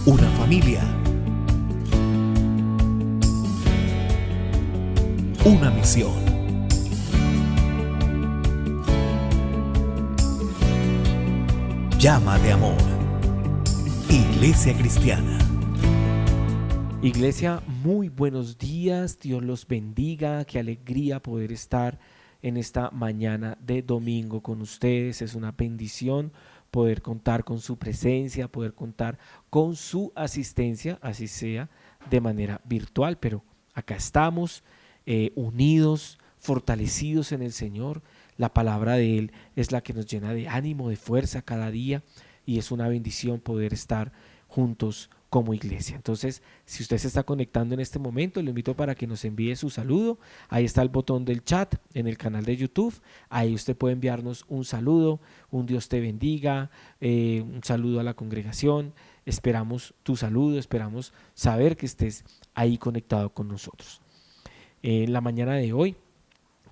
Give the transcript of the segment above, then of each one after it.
Una familia. Una misión. Llama de amor. Iglesia Cristiana. Iglesia, muy buenos días, Dios los bendiga, qué alegría poder estar en esta mañana de domingo con ustedes. Es una bendición poder contar con su presencia, poder contar con su asistencia, así sea de manera virtual, pero acá estamos unidos, fortalecidos en el Señor. La palabra de Él es la que nos llena de ánimo, de fuerza cada día, y es una bendición poder estar juntos como iglesia. Entonces, si usted se está conectando en este momento, le invito para que nos envíe su saludo. Ahí está el botón del chat en el canal de YouTube. Ahí usted puede enviarnos un saludo, un Dios te bendiga, un saludo a la congregación. Esperamos tu saludo, esperamos saber que estés ahí conectado con nosotros. En la mañana de hoy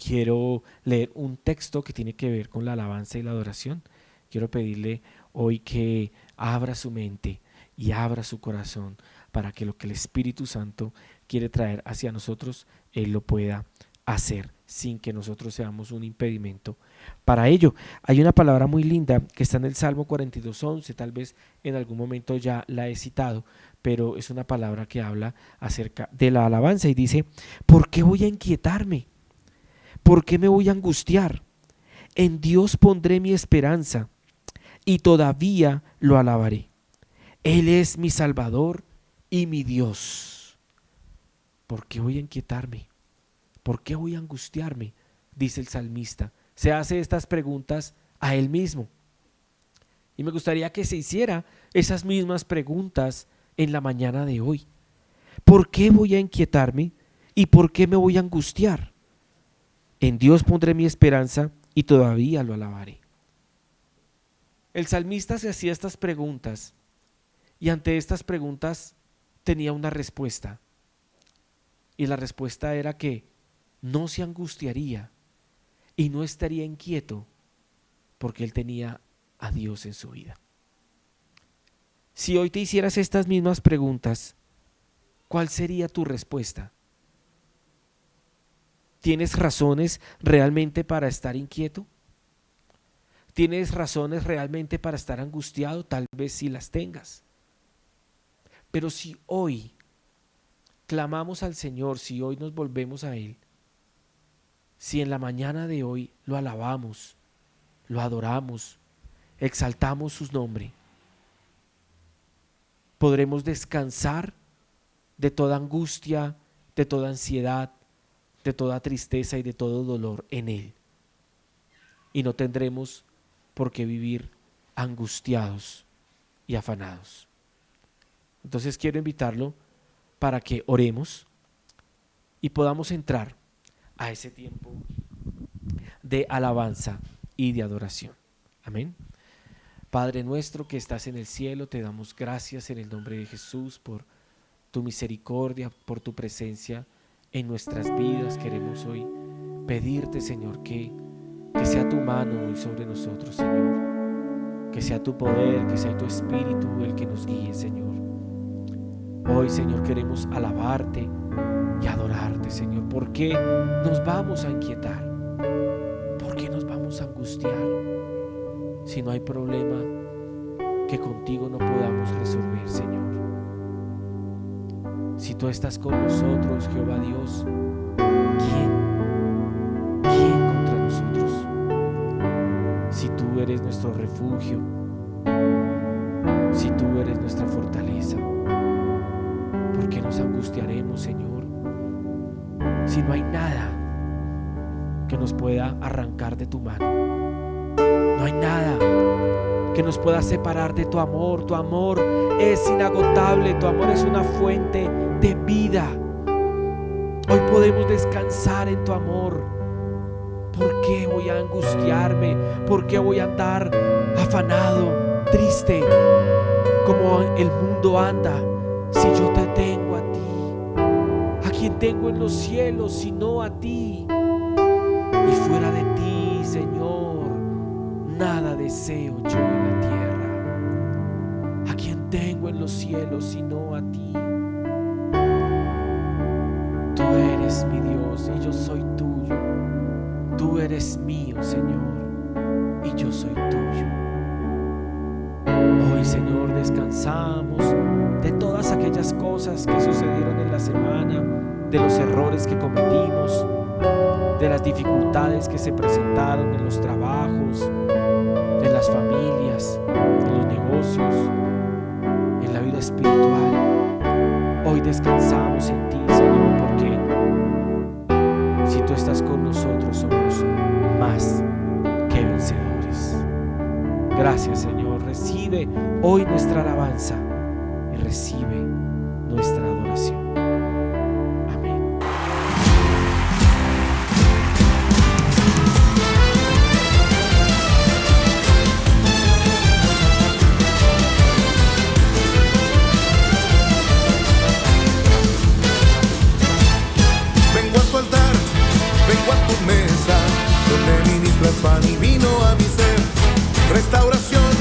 quiero leer un texto que tiene que ver con la alabanza y la adoración. Quiero pedirle hoy que abra su mente y abra su corazón para que lo que el Espíritu Santo quiere traer hacia nosotros, Él lo pueda hacer sin que nosotros seamos un impedimento para ello. Hay una palabra muy linda que está en el Salmo 42:11, tal vez en algún momento ya la he citado, pero es una palabra que habla acerca de la alabanza y dice: ¿por qué voy a inquietarme? ¿Por qué me voy a angustiar? En Dios pondré mi esperanza y todavía lo alabaré. Él es mi Salvador y mi Dios. ¿Por qué voy a inquietarme? ¿Por qué voy a angustiarme? Dice el salmista. Se hace estas preguntas a él mismo. Y me gustaría que se hiciera esas mismas preguntas en la mañana de hoy. ¿Por qué voy a inquietarme y por qué me voy a angustiar? En Dios pondré mi esperanza y todavía lo alabaré. El salmista se hacía estas preguntas. Y ante estas preguntas tenía una respuesta. Y la respuesta era que no se angustiaría y no estaría inquieto porque él tenía a Dios en su vida. Si hoy te hicieras estas mismas preguntas, ¿cuál sería tu respuesta? ¿Tienes razones realmente para estar inquieto? ¿Tienes razones realmente para estar angustiado? Tal vez sí las tengas. Pero si hoy clamamos al Señor, si hoy nos volvemos a Él, si en la mañana de hoy lo alabamos, lo adoramos, exaltamos su nombre, podremos descansar de toda angustia, de toda ansiedad, de toda tristeza y de todo dolor en Él. Y no tendremos por qué vivir angustiados y afanados. Entonces quiero invitarlo para que oremos y podamos entrar a ese tiempo de alabanza y de adoración. Amén. Padre nuestro que estás en el cielo, te damos gracias en el nombre de Jesús por tu misericordia, por tu presencia en nuestras vidas. Queremos hoy pedirte, Señor, que sea tu mano hoy sobre nosotros, Señor. Que sea tu poder, que sea tu espíritu el que nos guíe, Señor. Hoy, Señor, queremos alabarte y adorarte, Señor. ¿Por qué nos vamos a inquietar? ¿Por qué nos vamos a angustiar? Si no hay problema que contigo no podamos resolver, Señor. Si tú estás con nosotros, Jehová Dios, ¿quién contra nosotros? Si tú eres nuestro refugio, si tú eres nuestra fortaleza, ¿por qué nos angustiaremos, Señor? Si no hay nada que nos pueda arrancar de tu mano. No hay nada que nos pueda separar de tu amor. Tu amor es inagotable, tu amor es una fuente de vida. Hoy podemos descansar en tu amor. ¿Por qué voy a angustiarme? ¿Por qué voy a andar afanado, triste, como el mundo anda? Si yo te tengo a ti, ¿a quién tengo en los cielos sino a ti? Y fuera de ti, Señor, nada deseo yo en la tierra. ¿A quién tengo en los cielos sino a ti. Tú eres mi Dios y yo soy tuyo. Tú eres mío, Señor, y yo soy tuyo. Hoy, Señor, descansamos de todas aquellas cosas que sucedieron en la semana, de los errores que cometimos, de las dificultades que se presentaron en los trabajos, en las familias, en los negocios, en la vida espiritual. Hoy descansamos en ti, Señor, porque si tú estás con nosotros somos más que vencedores. Gracias, Señor. Recibe hoy nuestra alabanza y recibe nuestra adoración. Amén. Vengo a tu altar, vengo a tu mesa, donde ministras pan y vino a mi ser. Restauración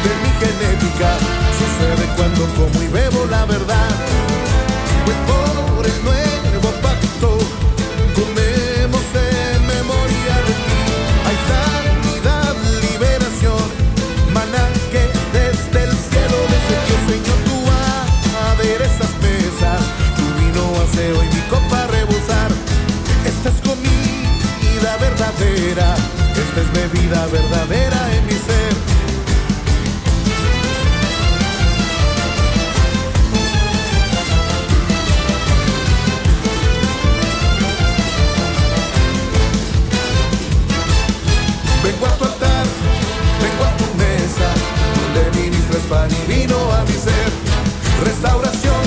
de mi genética sucede cuando como y bebo la verdad. Pues por el nuevo pacto comemos en memoria de ti. Hay sanidad, liberación, maná que desde el cielo descendió. Señor, tú aderezas mesas, tu vino hace hoy mi copa rebosar. Esta es comida verdadera, esta es bebida verdadera en mi ser. Vengo a tu altar, vengo a tu mesa, donde ministras pan y vino a mi ser. Restauración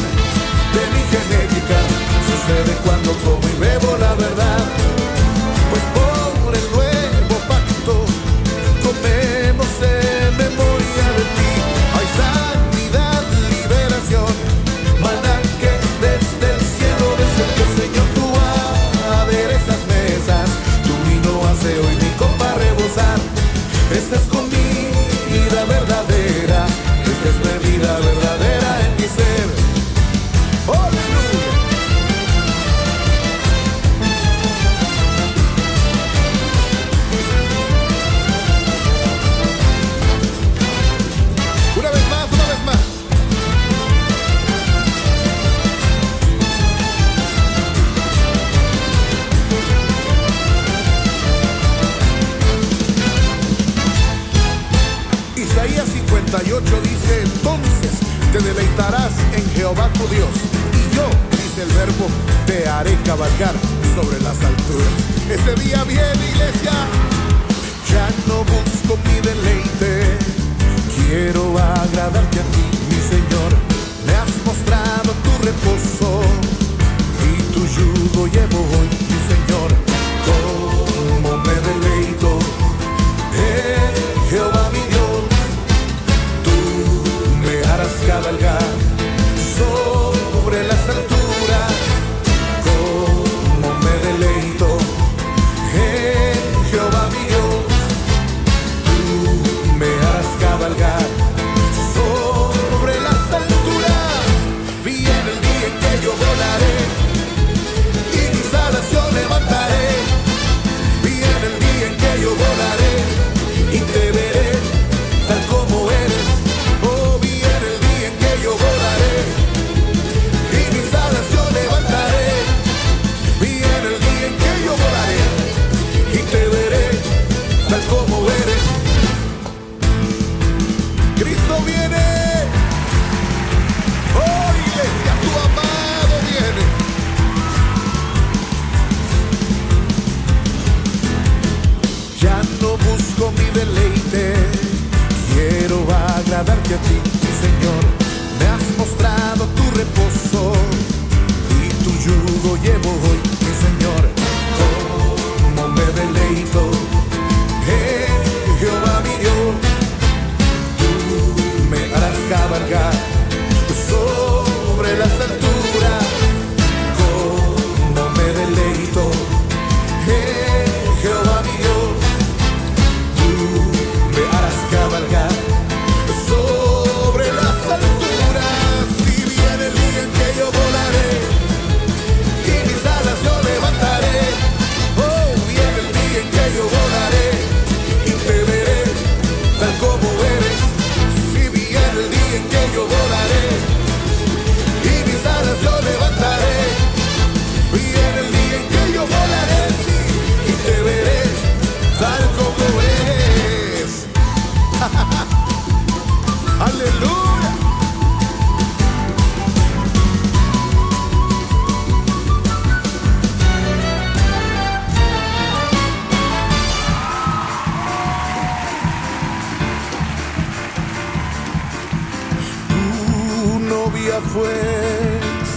de mi genética sucede cuando como y bebo la verdad. Pues por el nuevo pacto comemos en memoria de ti. Hay sanidad, liberación, maná que desde el cielo descendió. Señor, tú aderezas mesas, tu vino hace hoy mi copa rebosar. Esta es comida verdadera, esta es bebida verdadera en mi ser. ¡Aleluya! Una vez más, una vez más. Isaías 58 dice: entonces te deleitarás en Jehová tu Dios, y yo, dice el verbo, te haré cabalgar sobre las alturas. Ese día viene, iglesia, ya no busco mi deleite, quiero agradarte a ti, mi Señor. Me has mostrado tu reposo y tu yugo llevo hoy, mi Señor. Como me deleito en Jehová mi Dios, tú me harás cabalgar sobre las alturas. Como me deleito en Jehová mi Dios, tú me harás cabalgar sobre las alturas.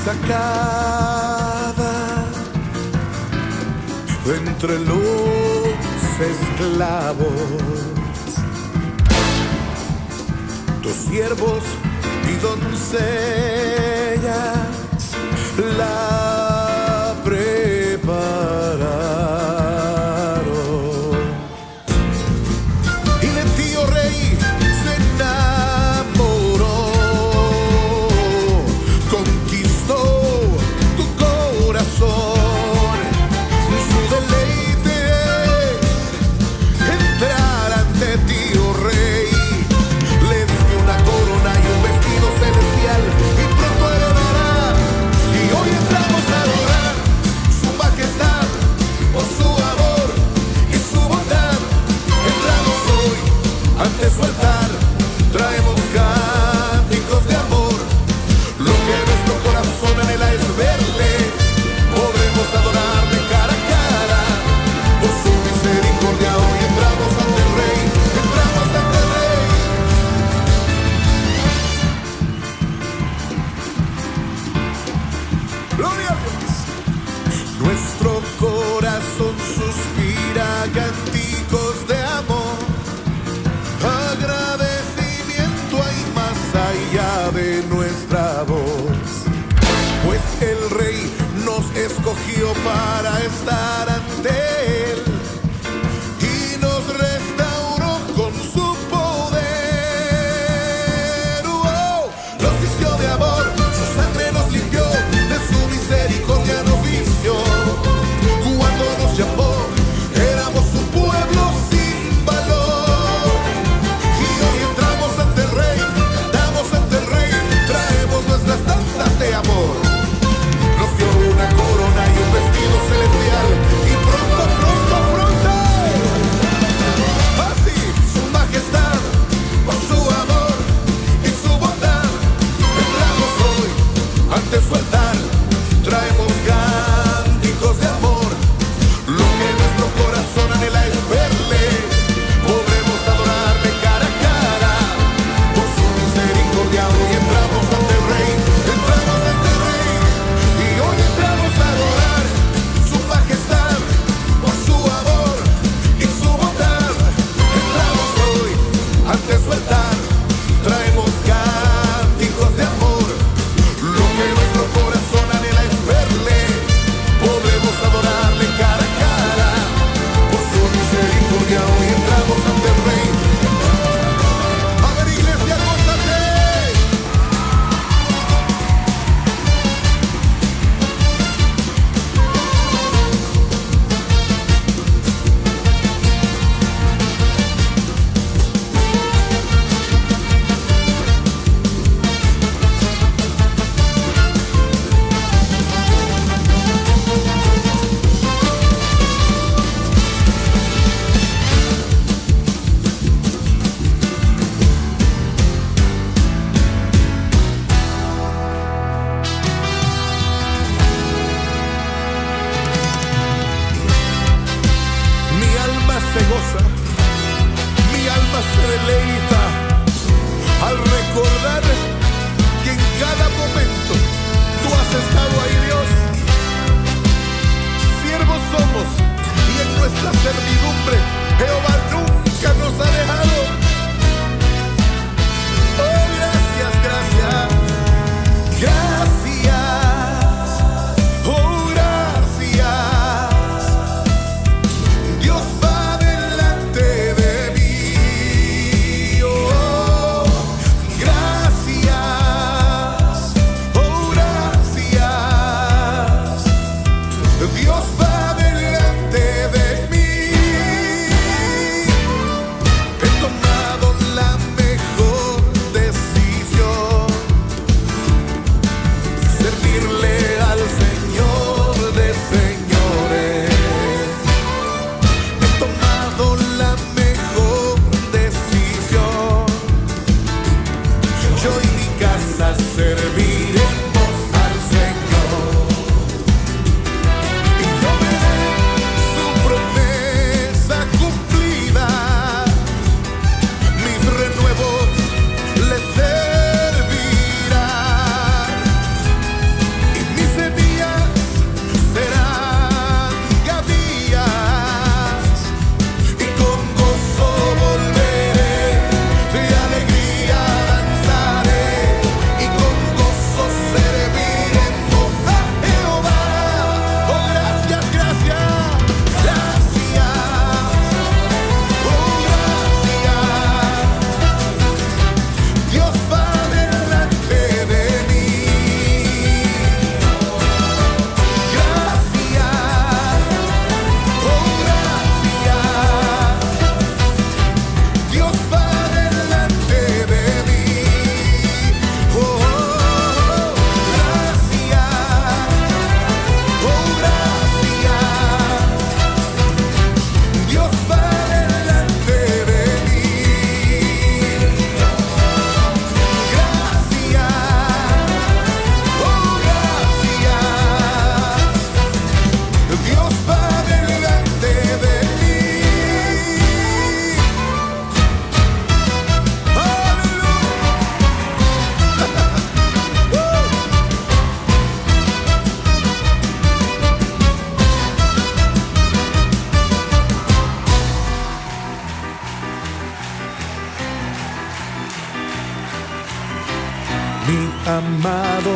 sacada entre los esclavos, tus siervos y doncellas la prepararon. Y de ti, oh rey, se enamoró, conquistó tu corazón. Su deleite es entrar ante ti, oh rey. Le diste una corona y un vestido celestial, y pronto heredará. Y hoy entramos a adorar su majestad, por su amor y su bondad. Entramos hoy ante su altar, traemos cánticos de amor. Lo que nuestro corazón anhela es verle, podremos adorarle cara a cara. Por su misericordia hoy entramos ante el Rey, entramos ante el Rey. Gloria a Dios. Nuestro corazón suspira cánticos de amor, agradecimiento hay más allá de nuestra voz, pues el Rey nos escogió para estar ante Él y nos restauró con su poder. Nos vistió de amor, su sangre nos limpió, de su misericordia nos vistió. Cuando nos llamó, éramos su pueblo sin valor. Y hoy entramos ante el Rey, cantamos ante el Rey, traemos nuestras danzas de amor. Nos dio una corona y un vestido celestial, y pronto, pronto, pronto, así su majestad, por su amor y su bondad. Entramos hoy ante su altar, traemos cánticos de amor. Lo que nuestro corazón anhela es verle, podremos adorarle cara a cara. Por su misericordia hoy entramos ante el Rey, entramos ante el Rey. Y hoy entramos a adorar su majestad, por su amor y su bondad. Entramos hoy ante su altar, traemos cánticos de amor. Lo que nuestro corazón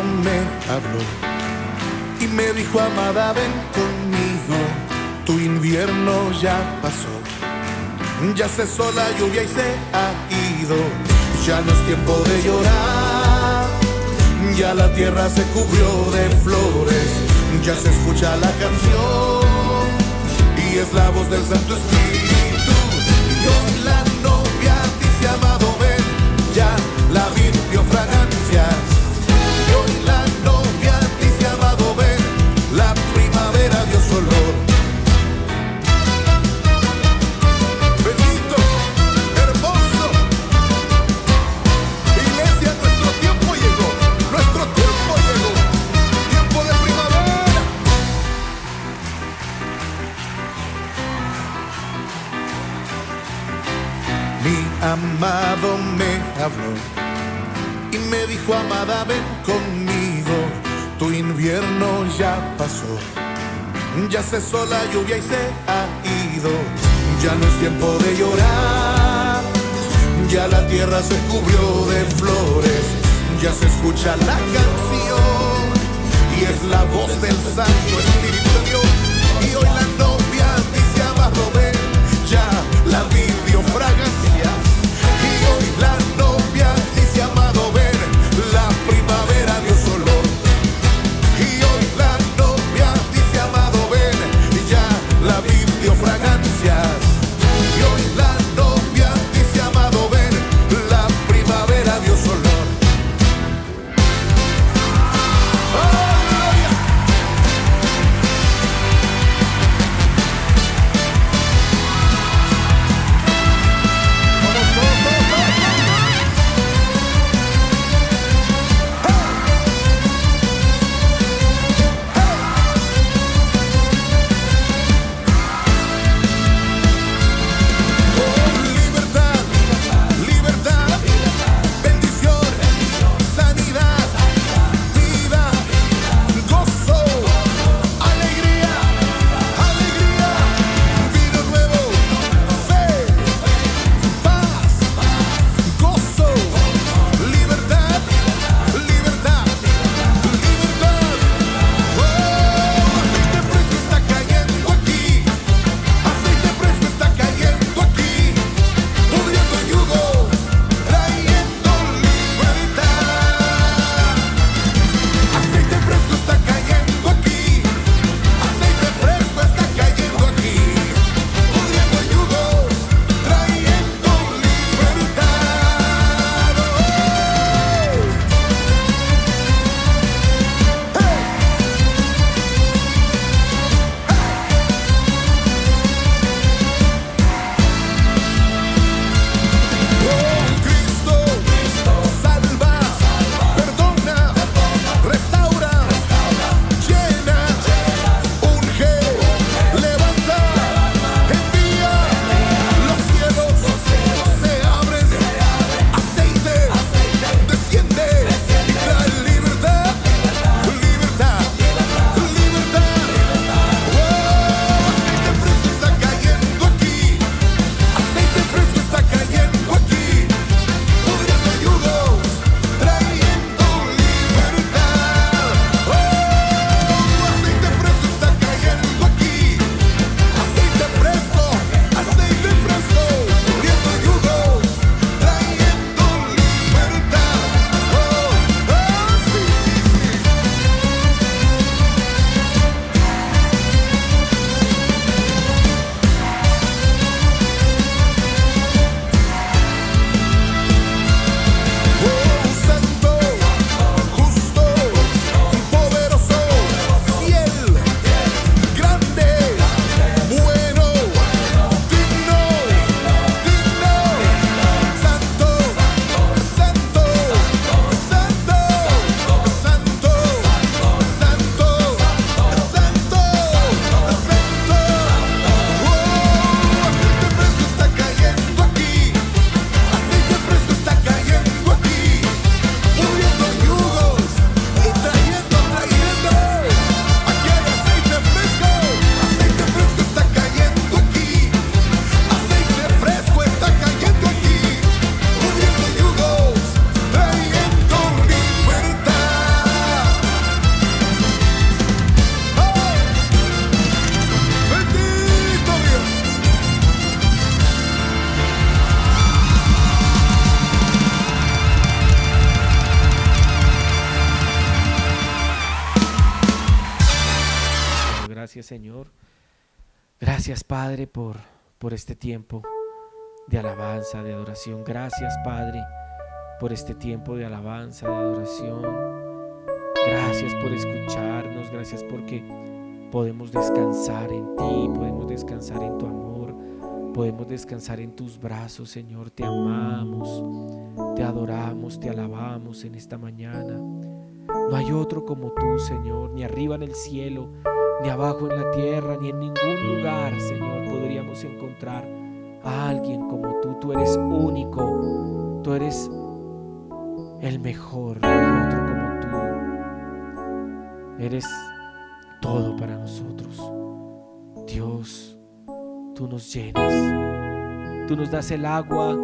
me habló y me dijo: amada, ven conmigo, tu invierno ya pasó, ya cesó la lluvia y se ha ido, ya no es tiempo de llorar, ya la tierra se cubrió de flores, ya se escucha la canción y es la voz del Santo Espíritu. Y hoy la novia dice: amado, ven, ya la vid dio fragancias. Y hoy la novia dice: amado, ven, la primavera dio su olor. Bendito, hermoso, iglesia, nuestro tiempo llegó, nuestro tiempo llegó, tiempo de primavera. Mi amado me habló y me dijo: amada, ven conmigo, tu invierno ya pasó, ya cesó la lluvia y se ha ido, ya no es tiempo de llorar, ya la tierra se cubrió de flores, ya se escucha la canción y es la voz del Santo Espíritu de Dios. Y hoy la novia dice: amado, ven, ya la vid dio fragancia. Y hoy la novia dice: amado, ven, la primavera dio su olor. Y hoy la novia dice: amado, ven, ya la vid dio fragancias. Y hoy la novia dice: amado, ven, la primavera dio su olor. gracias, Señor. Gracias, Padre, por este tiempo de alabanza, de adoración. Gracias, Padre, por este tiempo de alabanza, de adoración. Gracias por escucharnos, gracias porque podemos descansar en ti, podemos descansar en tu amor, podemos descansar en tus brazos, Señor. Te amamos, te adoramos, te alabamos en esta mañana. No hay otro como tú, Señor, ni arriba en el cielo, ni abajo en la tierra, ni en ningún lugar, Señor, podríamos encontrar a alguien como tú. Tú eres único, tú eres el mejor, no hay otro como tú. Eres todo para nosotros. Dios, tú nos llenas, tú nos das el agua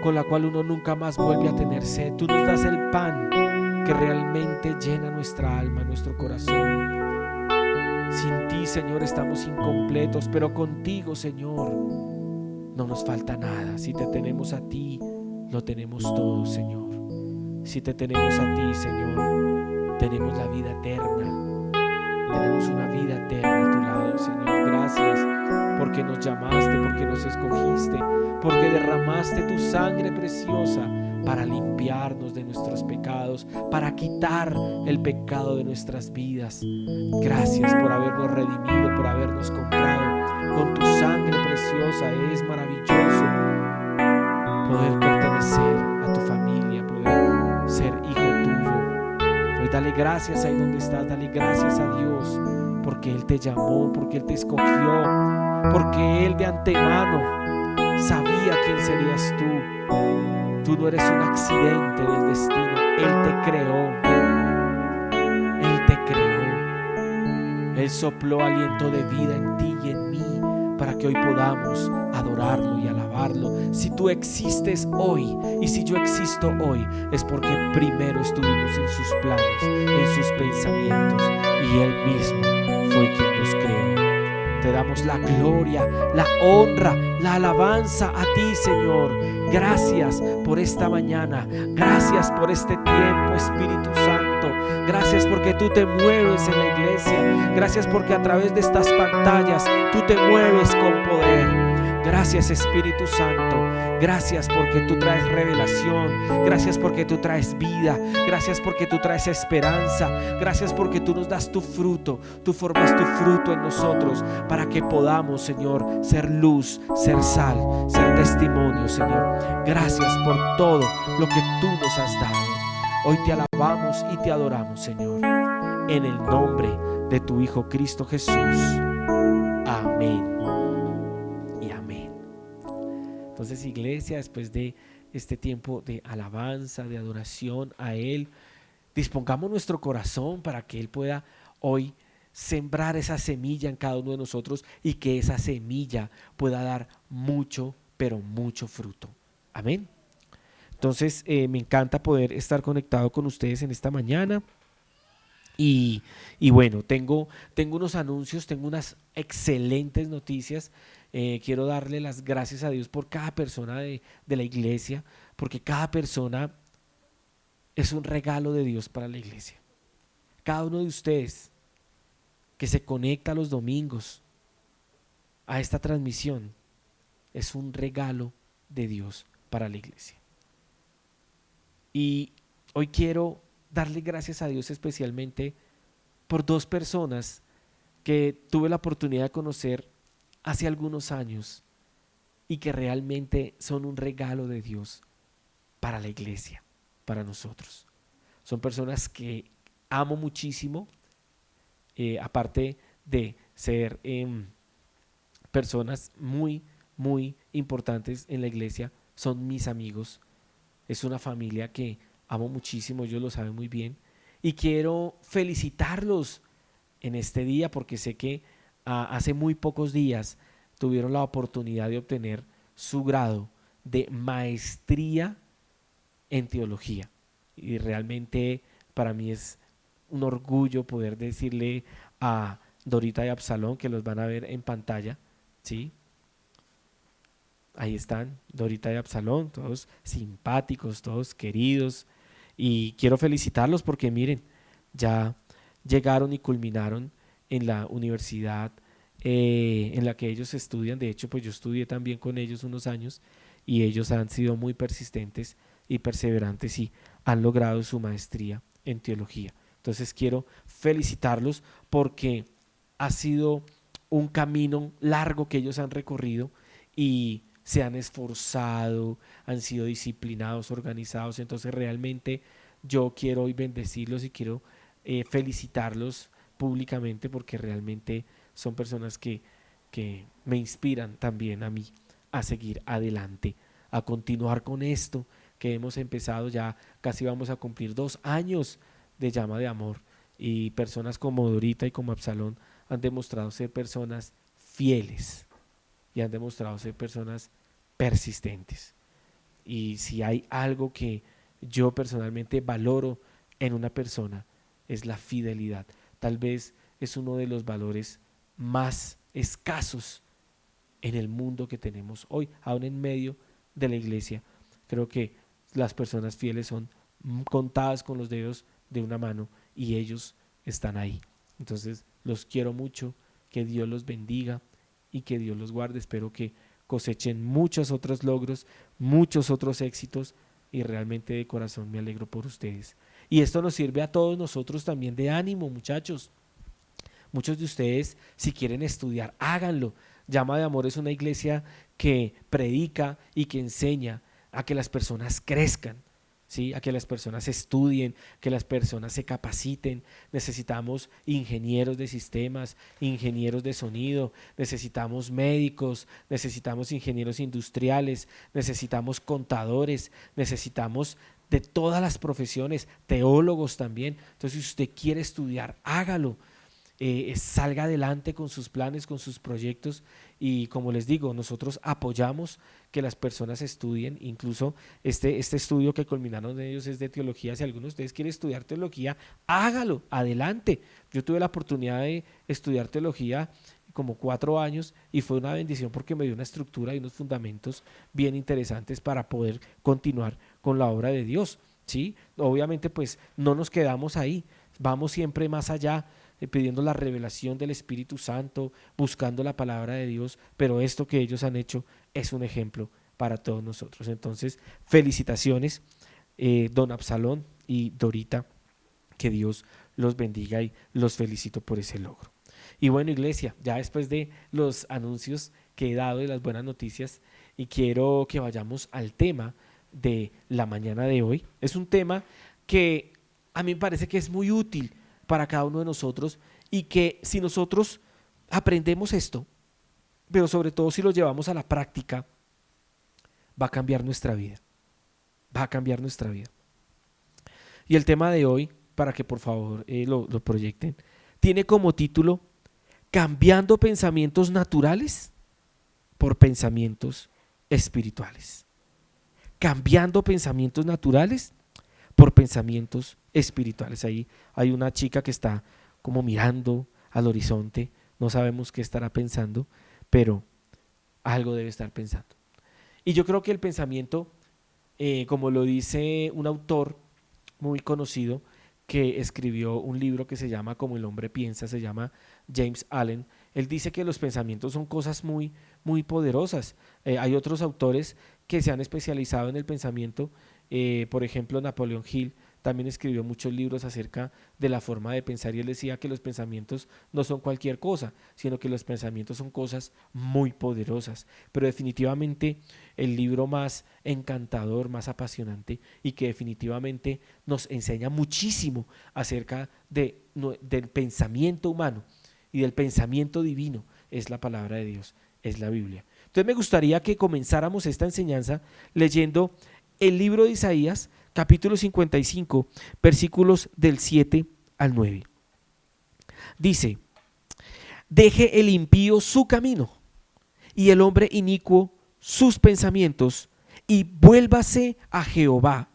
con la cual uno nunca más vuelve a tener sed. Tú nos das el pan que realmente llena nuestra alma, nuestro corazón. Sin ti, Señor, estamos incompletos, pero contigo, Señor, no nos falta nada. Si te tenemos a ti, lo tenemos todo, Señor. Si te tenemos a ti, Señor, tenemos la vida eterna. Tenemos una vida eterna a tu lado, Señor. Gracias porque nos llamaste, porque nos escogiste, porque derramaste tu sangre preciosa para limpiarnos de nuestros pecados, para quitar el pecado de nuestras vidas. Gracias por habernos redimido, por habernos comprado con tu sangre preciosa. Es maravilloso poder pertenecer a tu familia, poder ser hijo tuyo. Hoy dale gracias ahí donde estás, dale gracias a Dios porque Él te llamó, porque Él te escogió, porque Él de antemano sabía quién serías tú. Tú no eres un accidente del destino. Él te creó. Él te creó. Él sopló aliento de vida en ti y en mí para que hoy podamos adorarlo y alabarlo. Si tú existes hoy y si yo existo hoy, es porque primero estuvimos en sus planes, en sus pensamientos, y Él mismo fue quien nos creó. Te damos la gloria, la honra, la alabanza a ti, Señor. Gracias por esta mañana. Gracias por este tiempo, Espíritu Santo. Gracias porque tú te mueves en la iglesia. Gracias porque a través de estas pantallas tú te mueves con poder. Gracias, Espíritu Santo. Gracias porque tú traes revelación. Gracias porque tú traes vida. Gracias porque tú traes esperanza. Gracias porque tú nos das tu fruto. Tú formas tu fruto en nosotros para que podamos, Señor, ser luz, ser sal, ser testimonio, Señor. Gracias por todo lo que tú nos has dado. Hoy te alabamos y te adoramos, Señor, en el nombre de tu Hijo Cristo Jesús. Amén. Entonces, iglesia, después de este tiempo de alabanza, de adoración a Él, dispongamos nuestro corazón para que Él pueda hoy sembrar esa semilla en cada uno de nosotros y que esa semilla pueda dar mucho, pero mucho fruto. Amén. Entonces, me encanta poder estar conectado con ustedes en esta mañana. Y bueno, tengo unos anuncios, tengo unas excelentes noticias. Quiero darle las gracias a Dios por cada persona de la iglesia, porque cada persona es un regalo de Dios para la iglesia. Cada uno de ustedes que se conecta los domingos a esta transmisión es un regalo de Dios para la iglesia. Y hoy quiero darle gracias a Dios especialmente por dos personas que tuve la oportunidad de conocer hace algunos años y que realmente son un regalo de Dios para la iglesia, para nosotros. Son personas que amo muchísimo, aparte de ser personas muy, muy importantes en la iglesia, son mis amigos. Es una familia que amo muchísimo, ellos lo saben muy bien, y quiero felicitarlos en este día porque sé que hace muy pocos días tuvieron la oportunidad de obtener su grado de maestría en teología, y realmente para mí es un orgullo poder decirle a Dorita y Absalón, que los van a ver en pantalla, ¿sí? Ahí están Dorita y Absalón, todos simpáticos, todos queridos, y quiero felicitarlos porque miren, ya llegaron y culminaron en la universidad en la que ellos estudian. De hecho, pues yo estudié también con ellos unos años y ellos han sido muy persistentes y perseverantes y han logrado su maestría en teología. Entonces quiero felicitarlos porque ha sido un camino largo que ellos han recorrido y se han esforzado, han sido disciplinados, organizados. Entonces realmente yo quiero hoy bendecirlos y quiero felicitarlos públicamente porque realmente son personas que me inspiran también a mí a seguir adelante, a continuar con esto que hemos empezado. Ya casi vamos a cumplir 2 años de Llama de Amor y personas como Dorita y como Absalón han demostrado ser personas fieles y han demostrado ser personas persistentes. Y si hay algo que yo personalmente valoro en una persona es la fidelidad. Tal vez es uno de los valores más escasos en el mundo que tenemos hoy, aún en medio de la iglesia. Creo que las personas fieles son contadas con los dedos de una mano y ellos están ahí. Entonces los quiero mucho, que Dios los bendiga y que Dios los guarde. Espero que cosechen muchos otros logros, muchos otros éxitos y realmente de corazón me alegro por ustedes. Y esto nos sirve a todos nosotros también de ánimo, muchachos. Muchos de ustedes, si quieren estudiar, háganlo. Llama de Amor es una iglesia que predica y que enseña a que las personas crezcan, ¿sí? A que las personas estudien, que las personas se capaciten. Necesitamos ingenieros de sistemas, ingenieros de sonido, necesitamos médicos, necesitamos ingenieros industriales, necesitamos contadores, necesitamos de todas las profesiones, teólogos también. Entonces, si usted quiere estudiar, hágalo. Salga adelante con sus planes, con sus proyectos y como les digo, nosotros apoyamos que las personas estudien. Incluso este estudio que culminaron ellos es de teología. Si alguno de ustedes quiere estudiar teología, hágalo, adelante. Yo tuve la oportunidad de estudiar teología como 4 años y fue una bendición porque me dio una estructura y unos fundamentos bien interesantes para poder continuar con la obra de Dios, ¿sí? Obviamente pues no nos quedamos ahí, vamos siempre más allá, pidiendo la revelación del Espíritu Santo, buscando la palabra de Dios, pero esto que ellos han hecho es un ejemplo para todos nosotros. Entonces, felicitaciones, don Absalón y Dorita, que Dios los bendiga y los felicito por ese logro. Y bueno, iglesia, ya después de los anuncios que he dado y las buenas noticias, y quiero que vayamos al tema de la mañana de hoy. Es un tema que a mí me parece que es muy útil para cada uno de nosotros y que si nosotros aprendemos esto, pero sobre todo si lo llevamos a la práctica, va a cambiar nuestra vida, va a cambiar nuestra vida. Y el tema de hoy, para que por favor lo proyecten, tiene como título Cambiando pensamientos naturales por pensamientos espirituales. Cambiando pensamientos naturales por pensamientos espirituales. Ahí hay una chica que está como mirando al horizonte, no sabemos qué estará pensando, pero algo debe estar pensando. Y yo creo que el pensamiento, como lo dice un autor muy conocido que escribió un libro que se llama Como el hombre piensa, se llama James Allen, él dice que los pensamientos son cosas muy, muy poderosas. Hay otros autores que se han especializado en el pensamiento, por ejemplo Napoleon Hill también escribió muchos libros acerca de la forma de pensar y él decía que los pensamientos no son cualquier cosa, sino que los pensamientos son cosas muy poderosas. Pero definitivamente el libro más encantador, más apasionante y que definitivamente nos enseña muchísimo acerca del pensamiento humano y del pensamiento divino es la palabra de Dios, es la Biblia. Entonces me gustaría que comenzáramos esta enseñanza leyendo el libro de Isaías, capítulo 55, versículos del 7 al 9. Dice: deje el impío su camino y el hombre inicuo sus pensamientos y vuélvase a Jehová,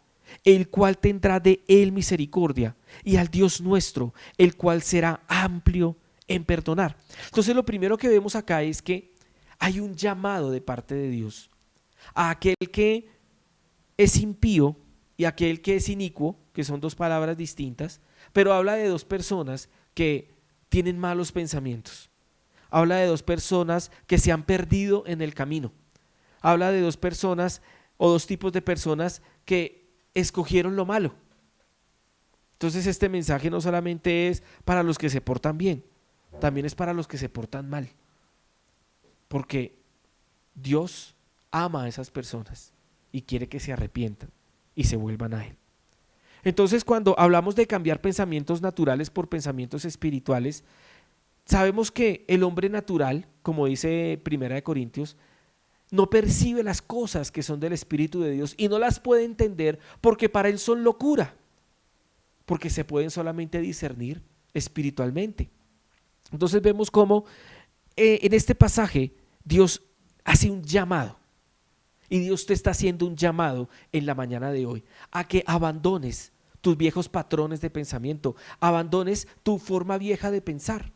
el cual tendrá de él misericordia, y al Dios nuestro, el cual será amplio en perdonar. Entonces lo primero que vemos acá es que hay un llamado de parte de Dios a aquel que es impío y aquel que es inicuo, que son dos palabras distintas, pero habla de dos personas que tienen malos pensamientos. Habla de dos personas que se han perdido en el camino. Habla de dos personas o dos tipos de personas que escogieron lo malo. Entonces este mensaje no solamente es para los que se portan bien, también es para los que se portan mal. Porque Dios ama a esas personas y quiere que se arrepientan y se vuelvan a Él. Entonces, cuando hablamos de cambiar pensamientos naturales por pensamientos espirituales, sabemos que el hombre natural, como dice 1 Corintios, no percibe las cosas que son del Espíritu de Dios y no las puede entender porque para él son locura, porque se pueden solamente discernir espiritualmente. Entonces vemos cómo en este pasaje Dios hace un llamado, y Dios te está haciendo un llamado en la mañana de hoy a que abandones tus viejos patrones de pensamiento, abandones tu forma vieja de pensar.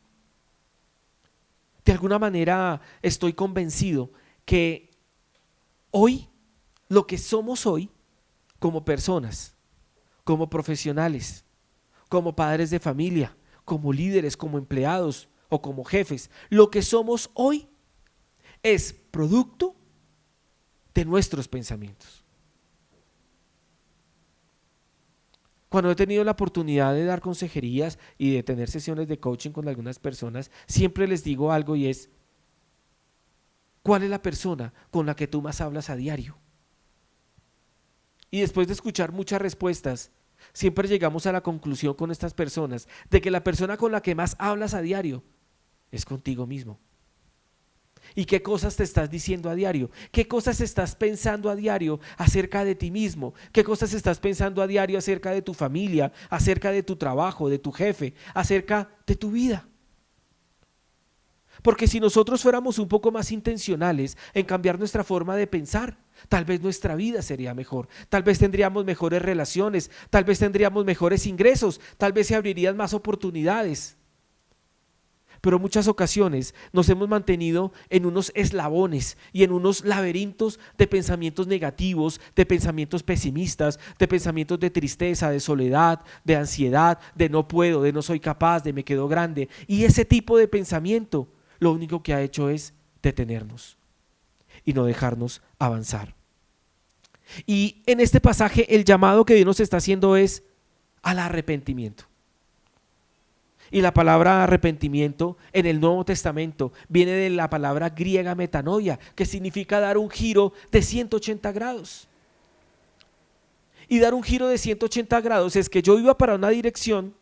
De alguna manera estoy convencido que hoy, lo que somos hoy, como personas, como profesionales, como padres de familia, como líderes, como empleados o como jefes, lo que somos hoy es producto de nuestros pensamientos. Cuando he tenido la oportunidad de dar consejerías y de tener sesiones de coaching con algunas personas, siempre les digo algo y es: ¿cuál es la persona con la que tú más hablas a diario? Y después de escuchar muchas respuestas, siempre llegamos a la conclusión con estas personas de que la persona con la que más hablas a diario es contigo mismo. ¿Y qué cosas te estás diciendo a diario? ¿Qué cosas estás pensando a diario acerca de ti mismo? ¿Qué cosas estás pensando a diario acerca de tu familia, acerca de tu trabajo, de tu jefe, acerca de tu vida? Porque si nosotros fuéramos un poco más intencionales en cambiar nuestra forma de pensar, tal vez nuestra vida sería mejor, tal vez tendríamos mejores relaciones, tal vez tendríamos mejores ingresos, tal vez se abrirían más oportunidades. Pero en muchas ocasiones nos hemos mantenido en unos eslabones y en unos laberintos de pensamientos negativos, de pensamientos pesimistas, de pensamientos de tristeza, de soledad, de ansiedad, de no puedo, de no soy capaz, de me quedo grande. Y ese tipo de pensamiento lo único que ha hecho es detenernos y no dejarnos avanzar. Y en este pasaje el llamado que Dios nos está haciendo es al arrepentimiento. Y la palabra arrepentimiento en el Nuevo Testamento viene de la palabra griega metanoia, que significa dar un giro de 180 grados. Y dar un giro de 180 grados es que yo iba para una dirección,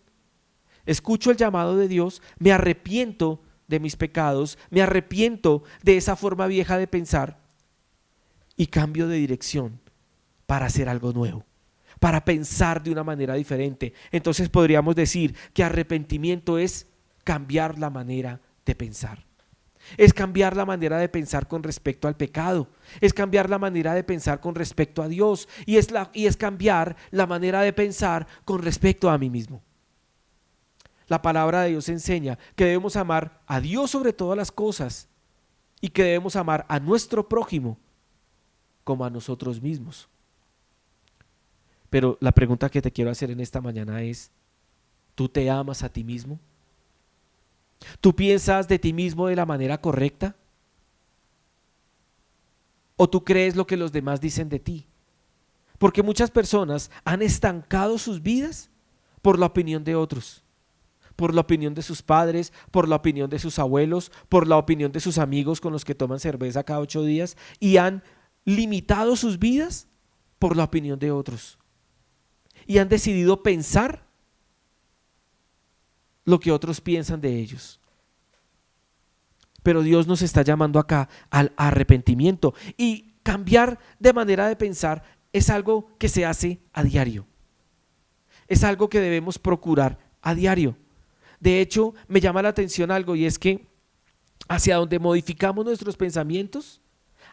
escucho el llamado de Dios, me arrepiento de mis pecados, me arrepiento de esa forma vieja de pensar y cambio de dirección para hacer algo nuevo, para pensar de una manera diferente. Entonces podríamos decir que arrepentimiento es cambiar la manera de pensar. Es cambiar la manera de pensar con respecto al pecado, es cambiar la manera de pensar con respecto a Dios y es cambiar la manera de pensar con respecto a mí mismo. La palabra de Dios enseña que debemos amar a Dios sobre todas las cosas y que debemos amar a nuestro prójimo como a nosotros mismos. Pero la pregunta que te quiero hacer en esta mañana es: ¿tú te amas a ti mismo? ¿Tú piensas de ti mismo de la manera correcta? ¿O tú crees lo que los demás dicen de ti? Porque muchas personas han estancado sus vidas por la opinión de otros, por la opinión de sus padres, por la opinión de sus abuelos, por la opinión de sus amigos con los que toman cerveza cada 8 días y han limitado sus vidas por la opinión de otros. Y han decidido pensar lo que otros piensan de ellos. Pero Dios nos está llamando acá al arrepentimiento, y cambiar de manera de pensar es algo que se hace a diario. Es algo que debemos procurar a diario. De hecho, me llama la atención algo, y es que hacia donde modificamos nuestros pensamientos,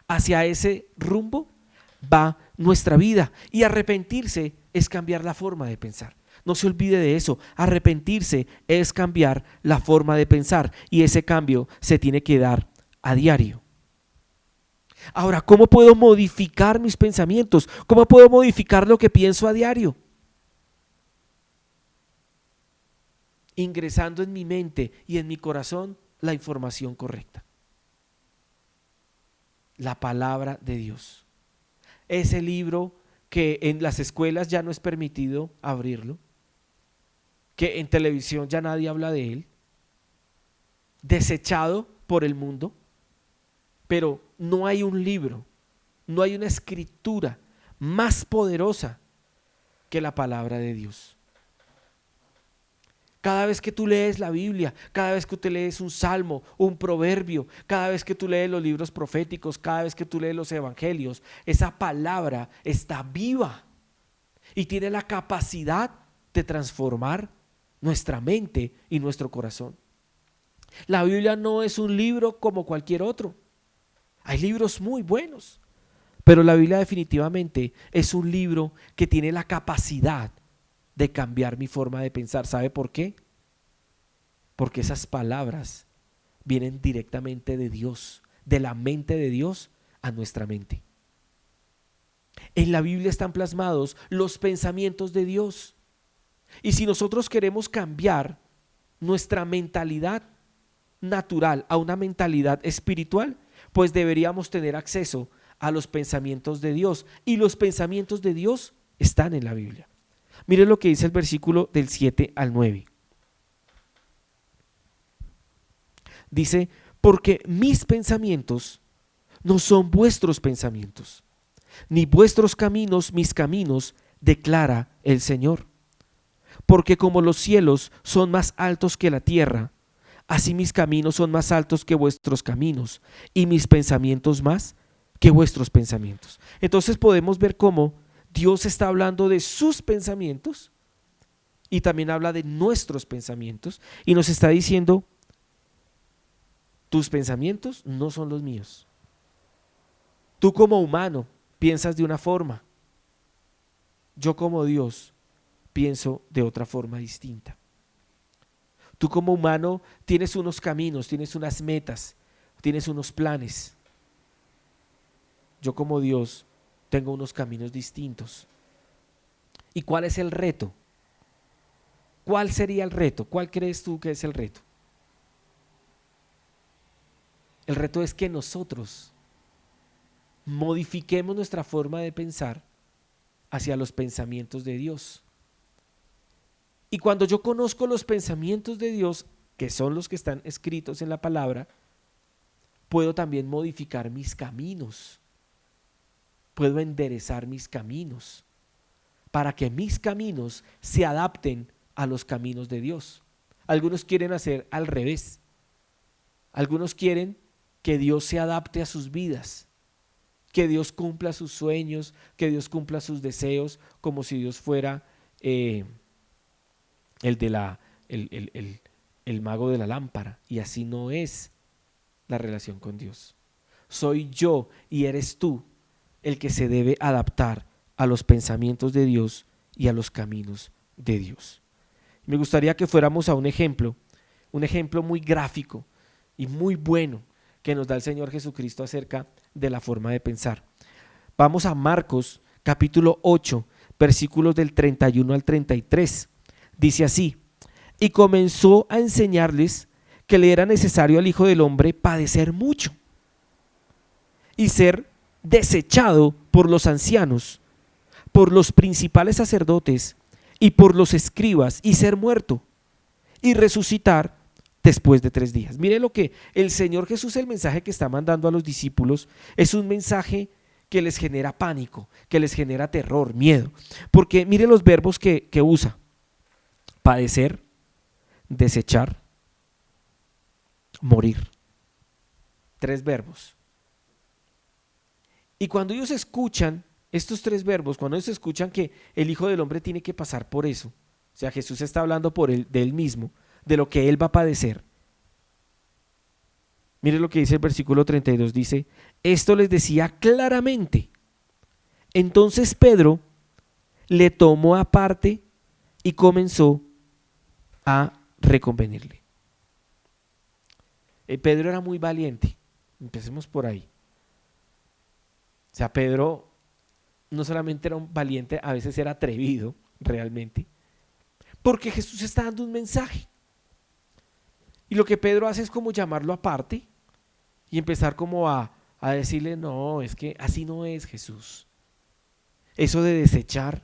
hacia ese rumbo va nuestra vida. Y arrepentirse es cambiar la forma de pensar. No se olvide de eso. Arrepentirse es cambiar la forma de pensar, y ese cambio se tiene que dar a diario. Ahora, ¿cómo puedo modificar mis pensamientos? ¿Cómo puedo modificar lo que pienso a diario? ingresando en mi mente y en mi corazón la información correcta. La palabra de Dios. Ese libro que en las escuelas ya no es permitido abrirlo, que en televisión ya nadie habla de él, desechado por el mundo, pero no hay un libro, no hay una escritura más poderosa que la palabra de Dios. Cada vez que tú lees la Biblia, cada vez que tú lees un salmo, un proverbio, cada vez que tú lees los libros proféticos, cada vez que tú lees los evangelios, esa palabra está viva y tiene la capacidad de transformar nuestra mente y nuestro corazón. La Biblia no es un libro como cualquier otro. Hay libros muy buenos, pero la Biblia definitivamente es un libro que tiene la capacidad de cambiar mi forma de pensar. ¿Sabe por qué? Porque esas palabras vienen directamente de Dios, de la mente de Dios a nuestra mente. En la Biblia están plasmados los pensamientos de Dios. Y si nosotros queremos cambiar nuestra mentalidad natural a una mentalidad espiritual, pues deberíamos tener acceso a los pensamientos de Dios. Y los pensamientos de Dios están en la Biblia. Mire lo que dice el versículo del 7 al 9. Dice, porque mis pensamientos no son vuestros pensamientos, ni vuestros caminos mis caminos, declara el Señor. Porque como los cielos son más altos que la tierra, así mis caminos son más altos que vuestros caminos, y mis pensamientos más que vuestros pensamientos. Entonces podemos ver cómo Dios está hablando de sus pensamientos y también habla de nuestros pensamientos y nos está diciendo, tus pensamientos no son los míos. Tú como humano piensas de una forma, yo como Dios pienso de otra forma distinta. Tú como humano tienes unos caminos, tienes unas metas, tienes unos planes. Yo como Dios tengo unos caminos distintos. ¿Y cuál es el reto? ¿Cuál sería el reto? ¿Cuál crees tú que es el reto? El reto es que nosotros modifiquemos nuestra forma de pensar hacia los pensamientos de Dios. Y cuando yo conozco los pensamientos de Dios, que son los que están escritos en la palabra, puedo también modificar mis caminos. Puedo enderezar mis caminos para que mis caminos se adapten a los caminos de Dios. Algunos quieren hacer al revés. Algunos quieren que Dios se adapte a sus vidas, que Dios cumpla sus sueños, que Dios cumpla sus deseos, como si Dios fuera el mago de la lámpara. Y así no es la relación con Dios. Soy yo y eres tú el que se debe adaptar a los pensamientos de Dios y a los caminos de Dios. Me gustaría que fuéramos a un ejemplo muy gráfico y muy bueno que nos da el Señor Jesucristo acerca de la forma de pensar. Vamos a Marcos capítulo 8, versículos del 31 al 33. Dice así: y comenzó a enseñarles que le era necesario al Hijo del Hombre padecer mucho y ser desechado por los ancianos, por los principales sacerdotes y por los escribas, y ser muerto y resucitar después de 3 días. Mire lo que el Señor Jesús, el mensaje que está mandando a los discípulos, es un mensaje que les genera pánico, que les genera terror, miedo, porque mire los verbos que usa: padecer, desechar, morir. 3 verbos. Y cuando ellos escuchan estos 3 verbos, cuando ellos escuchan que el Hijo del Hombre tiene que pasar por eso, o sea, Jesús está hablando de él mismo, de lo que él va a padecer. Mire lo que dice el versículo 32, dice: esto les decía claramente. Entonces Pedro le tomó aparte y comenzó a reconvenirle. Pedro era muy valiente, empecemos por ahí. O sea, Pedro no solamente era un valiente, a veces era atrevido realmente, porque Jesús está dando un mensaje. Y lo que Pedro hace es como llamarlo aparte y empezar como a decirle, no, es que así no es Jesús. Eso de desechar,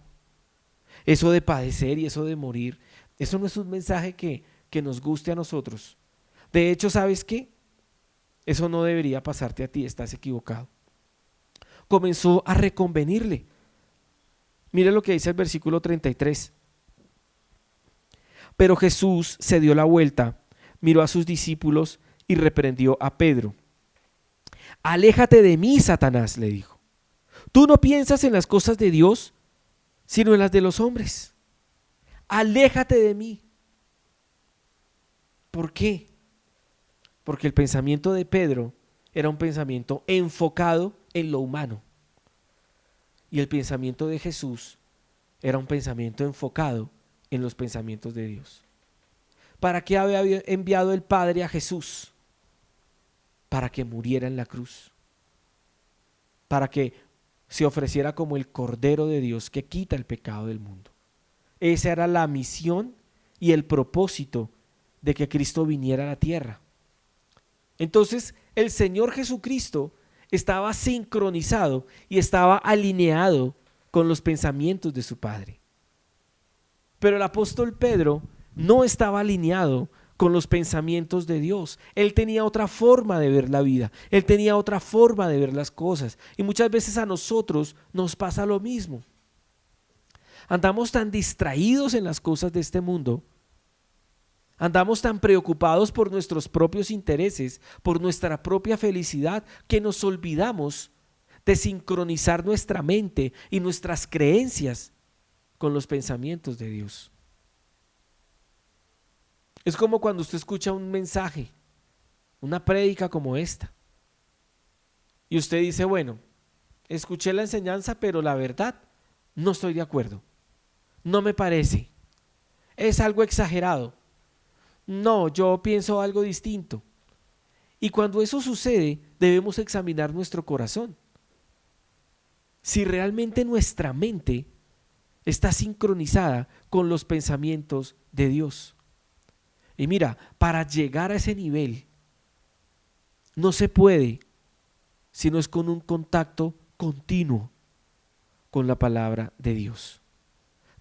eso de padecer y eso de morir, eso no es un mensaje que nos guste a nosotros. De hecho, ¿sabes qué? Eso no debería pasarte a ti, estás equivocado. Comenzó a reconvenirle. Mire lo que dice el versículo 33. Pero Jesús se dio la vuelta, miró a sus discípulos y reprendió a Pedro. Aléjate de mí, Satanás, le dijo. Tú no piensas en las cosas de Dios, sino en las de los hombres. Aléjate de mí. ¿Por qué? Porque el pensamiento de Pedro era un pensamiento enfocado en lo humano. Y el pensamiento de Jesús era un pensamiento enfocado en los pensamientos de Dios. ¿Para qué había enviado el Padre a Jesús? Para que muriera en la cruz. Para que se ofreciera como el Cordero de Dios que quita el pecado del mundo. Esa era la misión y el propósito de que Cristo viniera a la tierra. Entonces, el Señor Jesucristo estaba sincronizado y estaba alineado con los pensamientos de su Padre. Pero el apóstol Pedro no estaba alineado con los pensamientos de Dios. Él tenía otra forma de ver la vida, él tenía otra forma de ver las cosas. Y muchas veces a nosotros nos pasa lo mismo. Andamos tan distraídos en las cosas de este mundo, andamos tan preocupados por nuestros propios intereses, por nuestra propia felicidad, que nos olvidamos de sincronizar nuestra mente y nuestras creencias con los pensamientos de Dios. Es como cuando usted escucha un mensaje, una prédica como esta, y usted dice, bueno, escuché la enseñanza, pero la verdad no estoy de acuerdo, no me parece, es algo exagerado, no, yo pienso algo distinto. Y cuando eso sucede, debemos examinar nuestro corazón. Si realmente nuestra mente está sincronizada con los pensamientos de Dios. Y mira, para llegar a ese nivel no se puede si no es con un contacto continuo con la palabra de Dios.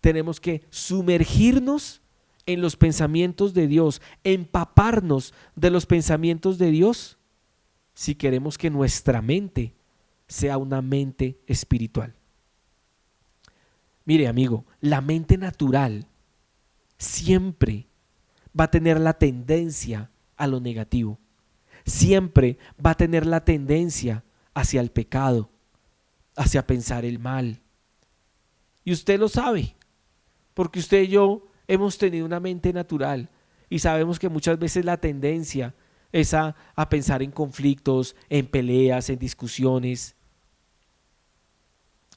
Tenemos que sumergirnos en los pensamientos de Dios, empaparnos de los pensamientos de Dios si queremos que nuestra mente sea una mente espiritual. Mire, amigo, la mente natural siempre va a tener la tendencia a lo negativo. Siempre va a tener la tendencia hacia el pecado, hacia pensar el mal. Y usted lo sabe, porque usted y yo hemos tenido una mente natural y sabemos que muchas veces la tendencia es a pensar en conflictos, en peleas, en discusiones,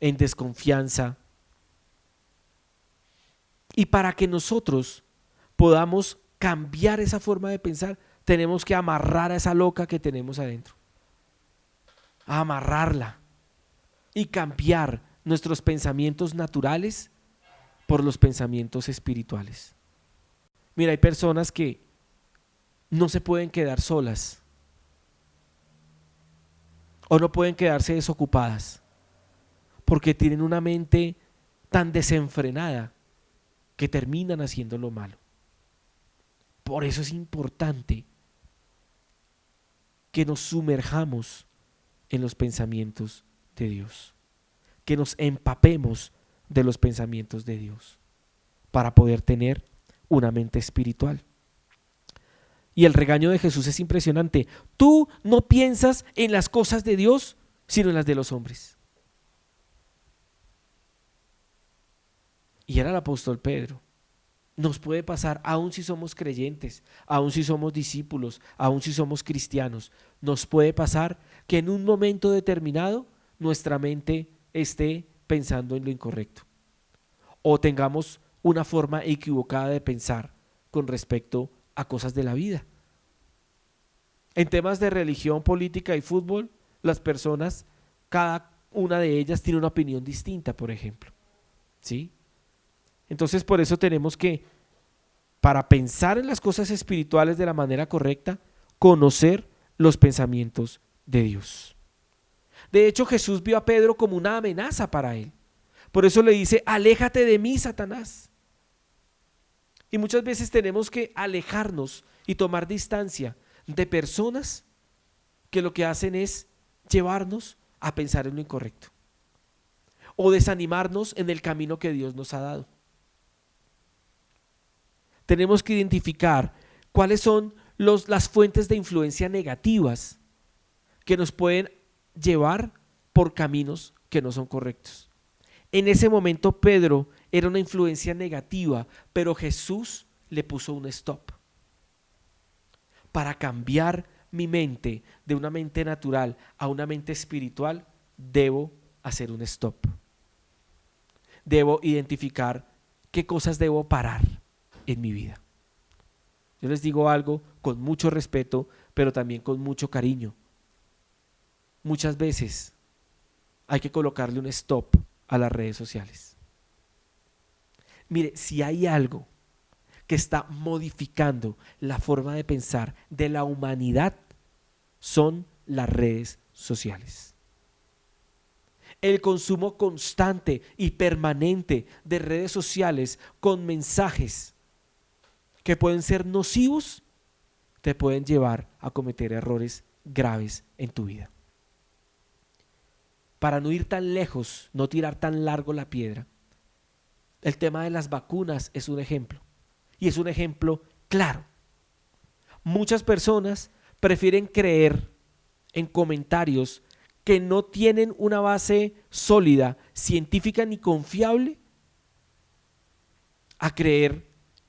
en desconfianza. Y para que nosotros podamos cambiar esa forma de pensar, tenemos que amarrar a esa loca que tenemos adentro. Amarrarla y cambiar nuestros pensamientos naturales por los pensamientos espirituales. Mira, hay personas que no se pueden quedar solas o no pueden quedarse desocupadas porque tienen una mente tan desenfrenada que terminan haciendo lo malo. Por eso es importante que nos sumerjamos en los pensamientos de Dios, que nos empapemos de los pensamientos de Dios para poder tener una mente espiritual. Y el regaño de Jesús es impresionante. Tú no piensas en las cosas de Dios, sino en las de los hombres. Y era el apóstol Pedro. Nos puede pasar, aun si somos creyentes, aun si somos discípulos, aun si somos cristianos, nos puede pasar que en un momento determinado nuestra mente esté pensando en lo incorrecto o tengamos una forma equivocada de pensar con respecto a cosas de la vida. En temas de religión, política y fútbol, las personas, cada una de ellas tiene una opinión distinta, por ejemplo, ¿sí? Entonces por eso tenemos que para pensar en las cosas espirituales de la manera correcta, conocer los pensamientos de Dios. De hecho, Jesús vio a Pedro como una amenaza para él. Por eso le dice: aléjate de mí, Satanás. Y muchas veces tenemos que alejarnos y tomar distancia de personas que lo que hacen es llevarnos a pensar en lo incorrecto o desanimarnos en el camino que Dios nos ha dado. Tenemos que identificar cuáles son las fuentes de influencia negativas que nos pueden llevar por caminos que no son correctos. En ese momento Pedro era una influencia negativa, pero Jesús le puso un stop. Para cambiar mi mente de una mente natural a una mente espiritual, debo hacer un stop. Debo identificar qué cosas debo parar en mi vida. Yo les digo algo con mucho respeto, pero también con mucho cariño. Muchas veces hay que colocarle un stop a las redes sociales. Mire, si hay algo que está modificando la forma de pensar de la humanidad, son las redes sociales. El consumo constante y permanente de redes sociales con mensajes que pueden ser nocivos, te pueden llevar a cometer errores graves en tu vida. Para no ir tan lejos, no tirar tan largo la piedra, el tema de las vacunas es un ejemplo, y es un ejemplo claro. Muchas personas prefieren creer en comentarios que no tienen una base sólida, científica ni confiable, a creer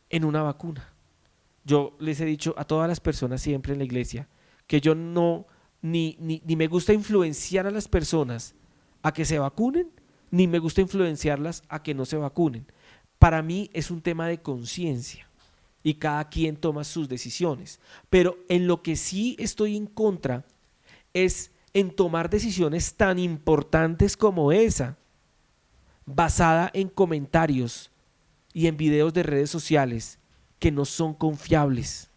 en una vacuna. Yo les he dicho a todas las personas siempre en la iglesia que yo ni me gusta influenciar a las personas a que se vacunen, ni me gusta influenciarlas a que no se vacunen. Para mí es un tema de conciencia y cada quien toma sus decisiones. Pero en lo que sí estoy en contra es en tomar decisiones tan importantes como esa, basada en comentarios y en videos de redes sociales que no son confiables,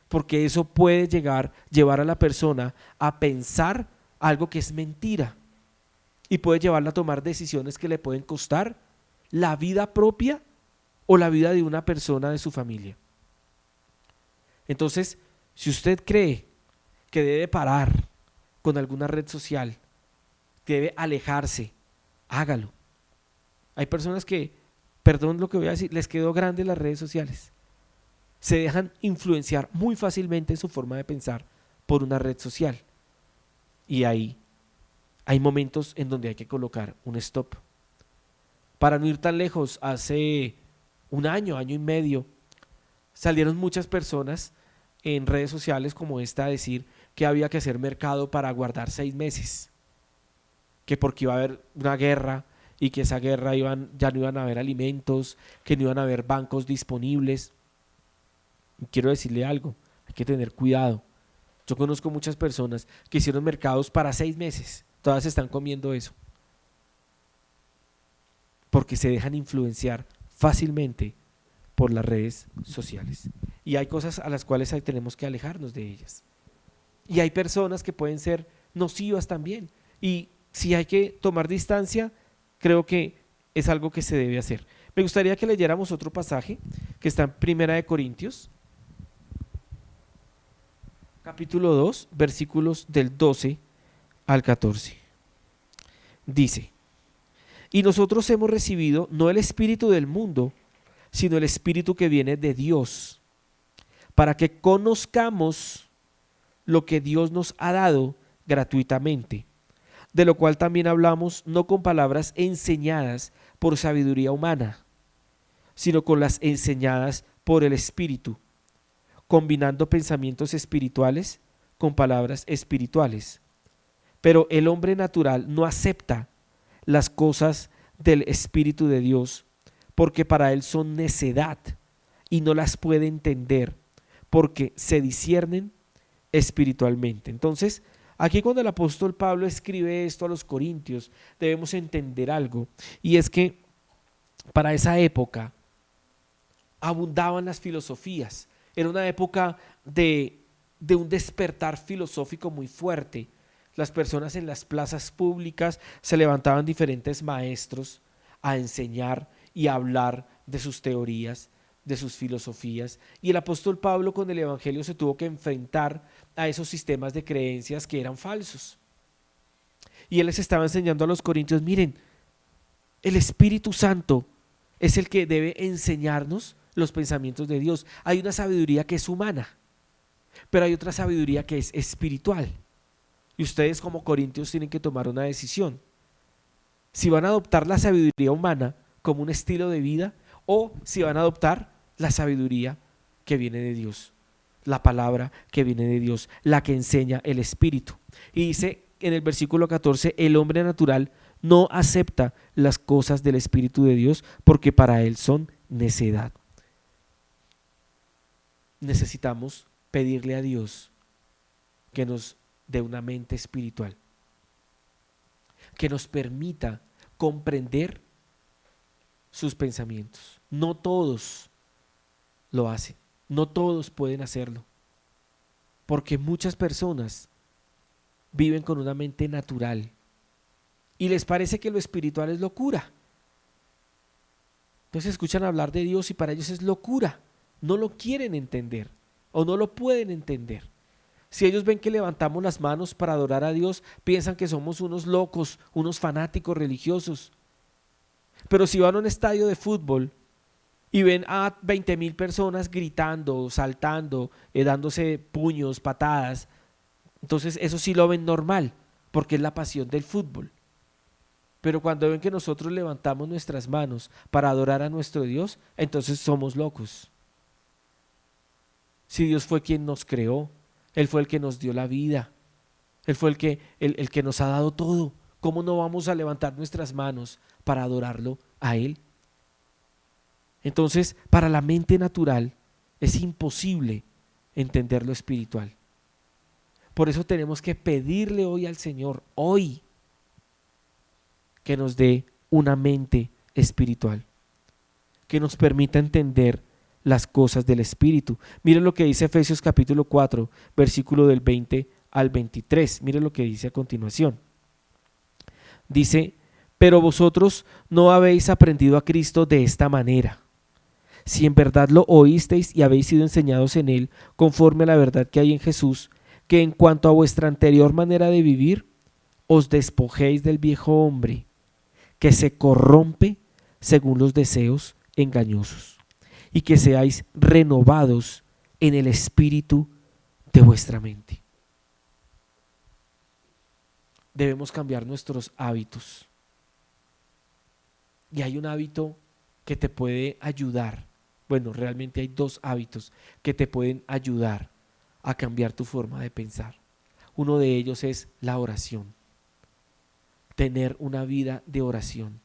porque eso puede llevar a la persona a pensar algo que es mentira y puede llevarla a tomar decisiones que le pueden costar la vida propia o la vida de una persona de su familia. Entonces, si usted cree que debe parar con alguna red social, que debe alejarse, hágalo. Hay personas que, perdón lo que voy a decir, les quedó grande las redes sociales. Se dejan influenciar muy fácilmente en su forma de pensar por una red social. Y ahí hay momentos en donde hay que colocar un stop. Para no ir tan lejos, hace un año y medio, salieron muchas personas en redes sociales como esta a decir que había que hacer mercado para guardar 6 meses, que porque iba a haber una guerra y que esa guerra ya no iban a haber alimentos, que no iban a haber bancos disponibles. Y quiero decirle algo, hay que tener cuidado. Yo conozco muchas personas que hicieron mercados para 6 meses, todas están comiendo eso, porque se dejan influenciar fácilmente por las redes sociales. Y hay cosas a las cuales tenemos que alejarnos de ellas. Y hay personas que pueden ser nocivas también. Y si hay que tomar distancia, creo que es algo que se debe hacer. Me gustaría que leyéramos otro pasaje que está en Primera de Corintios, capítulo 2, versículos del 12 al 14. Dice: y nosotros hemos recibido no el espíritu del mundo, sino el espíritu que viene de Dios, para que conozcamos lo que Dios nos ha dado gratuitamente, de lo cual también hablamos no con palabras enseñadas por sabiduría humana, sino con las enseñadas por el Espíritu, combinando pensamientos espirituales con palabras espirituales. Pero el hombre natural no acepta las cosas del Espíritu de Dios, porque para él son necedad y no las puede entender, porque se disciernen espiritualmente. Entonces, aquí cuando el apóstol Pablo escribe esto a los corintios, debemos entender algo, y es que para esa época abundaban las filosofías. Era una época de un despertar filosófico muy fuerte. Las personas en las plazas públicas se levantaban diferentes maestros a enseñar y a hablar de sus teorías, de sus filosofías. Y el apóstol Pablo con el evangelio se tuvo que enfrentar a esos sistemas de creencias que eran falsos. Y él les estaba enseñando a los corintios, miren, el Espíritu Santo es el que debe enseñarnos los pensamientos de Dios. Hay una sabiduría que es humana, pero hay otra sabiduría que es espiritual. Y ustedes como corintios tienen que tomar una decisión. Si van a adoptar la sabiduría humana como un estilo de vida o si van a adoptar la sabiduría que viene de Dios, la palabra que viene de Dios, la que enseña el Espíritu. Y dice en el versículo 14, el hombre natural no acepta las cosas del Espíritu de Dios porque para él son necedad. Necesitamos pedirle a Dios que nos dé una mente espiritual, que nos permita comprender sus pensamientos. No todos lo hacen, no todos pueden hacerlo, porque muchas personas viven con una mente natural y les parece que lo espiritual es locura. Entonces escuchan hablar de Dios y para ellos es locura. No lo quieren entender o no lo pueden entender. Si ellos ven que levantamos las manos para adorar a Dios, piensan que somos unos locos, unos fanáticos religiosos. Pero si van a un estadio de fútbol y ven a 20,000 personas gritando, saltando, dándose puños, patadas, entonces eso sí lo ven normal, porque es la pasión del fútbol. Pero cuando ven que nosotros levantamos nuestras manos para adorar a nuestro Dios, entonces somos locos. Si Dios fue quien nos creó, Él fue el que nos dio la vida, Él fue el que nos ha dado todo, ¿cómo no vamos a levantar nuestras manos para adorarlo a Él? Entonces, para la mente natural es imposible entender lo espiritual. Por eso tenemos que pedirle hoy al Señor, hoy, que nos dé una mente espiritual, que nos permita entender las cosas del Espíritu. Miren lo que dice Efesios capítulo 4, versículo del 20 al 23. Miren lo que dice a continuación. Dice, pero vosotros no habéis aprendido a Cristo de esta manera. Si en verdad lo oísteis y habéis sido enseñados en Él, conforme a la verdad que hay en Jesús, que en cuanto a vuestra anterior manera de vivir, os despojéis del viejo hombre, que se corrompe según los deseos engañosos, y que seáis renovados en el espíritu de vuestra mente. Debemos cambiar nuestros hábitos. Y hay un hábito que te puede ayudar. Bueno, realmente hay dos hábitos que te pueden ayudar a cambiar tu forma de pensar. Uno de ellos es la oración. Tener una vida de oración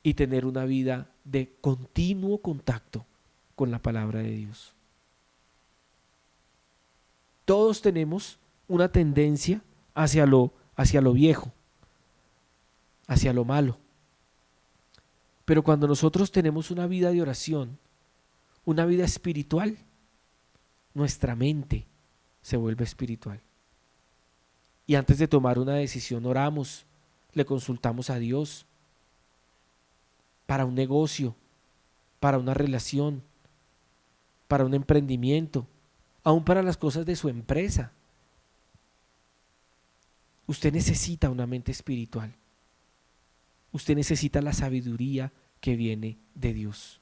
y tener una vida de continuo contacto con la palabra de Dios. Todos tenemos una tendencia hacia lo viejo, hacia lo malo. Pero cuando nosotros tenemos una vida de oración, una vida espiritual, nuestra mente se vuelve espiritual. Y antes de tomar una decisión oramos, le consultamos a Dios para un negocio, para una relación, para un emprendimiento, aún para las cosas de su empresa. Usted necesita una mente espiritual. Usted necesita la sabiduría que viene de Dios.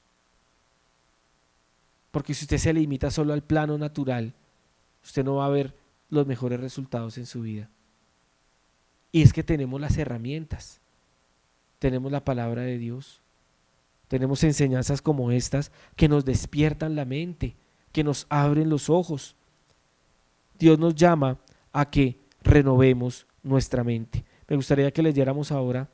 Porque si usted se limita solo al plano natural, usted no va a ver los mejores resultados en su vida. Y es que tenemos las herramientas, tenemos la palabra de Dios, tenemos enseñanzas como estas que nos despiertan la mente, que nos abren los ojos. Dios nos llama a que renovemos nuestra mente. Me gustaría que leyéramos ahora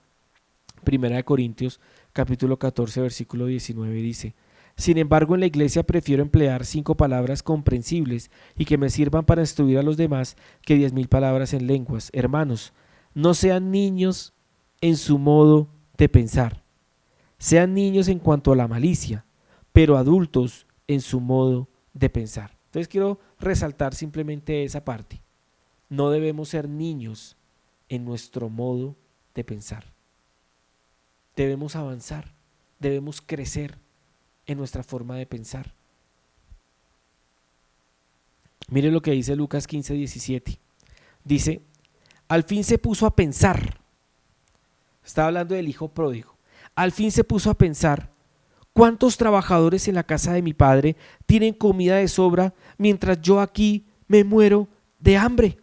1 Corintios capítulo 14 versículo 19. Dice: sin embargo, en la iglesia prefiero emplear 5 palabras comprensibles y que me sirvan para instruir a los demás que 10,000 palabras en lenguas. Hermanos, no sean niños en su modo de pensar. Sean niños en cuanto a la malicia, pero adultos en su modo de pensar. Entonces quiero resaltar simplemente esa parte. No debemos ser niños en nuestro modo de pensar. Debemos avanzar, debemos crecer en nuestra forma de pensar. Mire lo que dice Lucas 15:17. Dice, al fin se puso a pensar. Está hablando del hijo pródigo. Al fin se puso a pensar, ¿cuántos trabajadores en la casa de mi padre tienen comida de sobra mientras yo aquí me muero de hambre?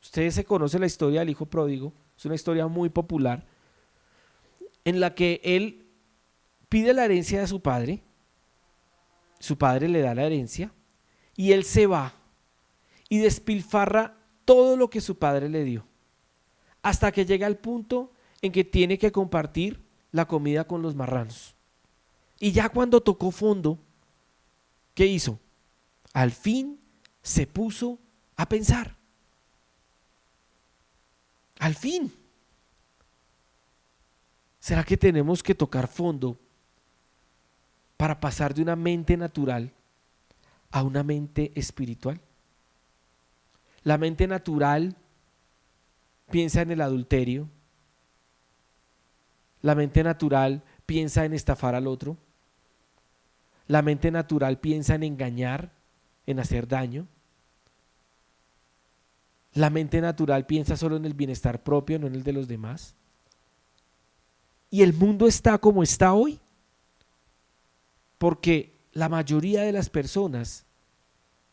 Ustedes se conocen la historia del hijo pródigo, es una historia muy popular, en la que él pide la herencia de su padre le da la herencia, y él se va y despilfarra todo lo que su padre le dio, hasta que llega al punto en que tiene que compartir la comida con los marranos. Y ya cuando tocó fondo, ¿qué hizo? Al fin se puso a pensar. Al fin. ¿Será que tenemos que tocar fondo para pasar de una mente natural a una mente espiritual? La mente natural piensa en el adulterio. La mente natural piensa en estafar al otro. La mente natural piensa en engañar, en hacer daño. La mente natural piensa solo en el bienestar propio, no en el de los demás. Y el mundo está como está hoy, porque la mayoría de las personas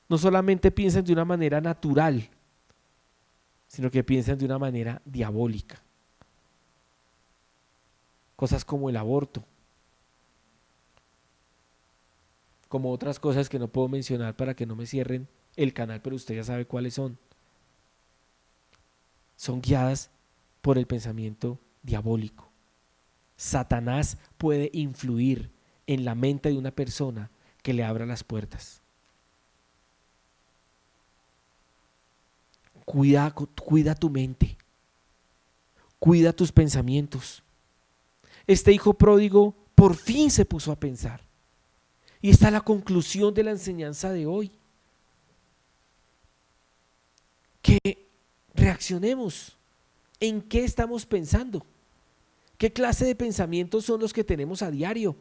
no solamente piensan de una manera natural, sino que piensan de una manera diabólica. Cosas como el aborto, como otras cosas que no puedo mencionar para que no me cierren el canal, pero usted ya sabe cuáles son. Son guiadas por el pensamiento diabólico. Satanás puede influir en la mente de una persona que le abra las puertas. Cuida tu mente, cuida tus pensamientos. Este hijo pródigo por fin se puso a pensar. Y está la conclusión de la enseñanza de hoy. Que reaccionemos. ¿En qué estamos pensando? ¿Qué clase de pensamientos son los que tenemos a diario?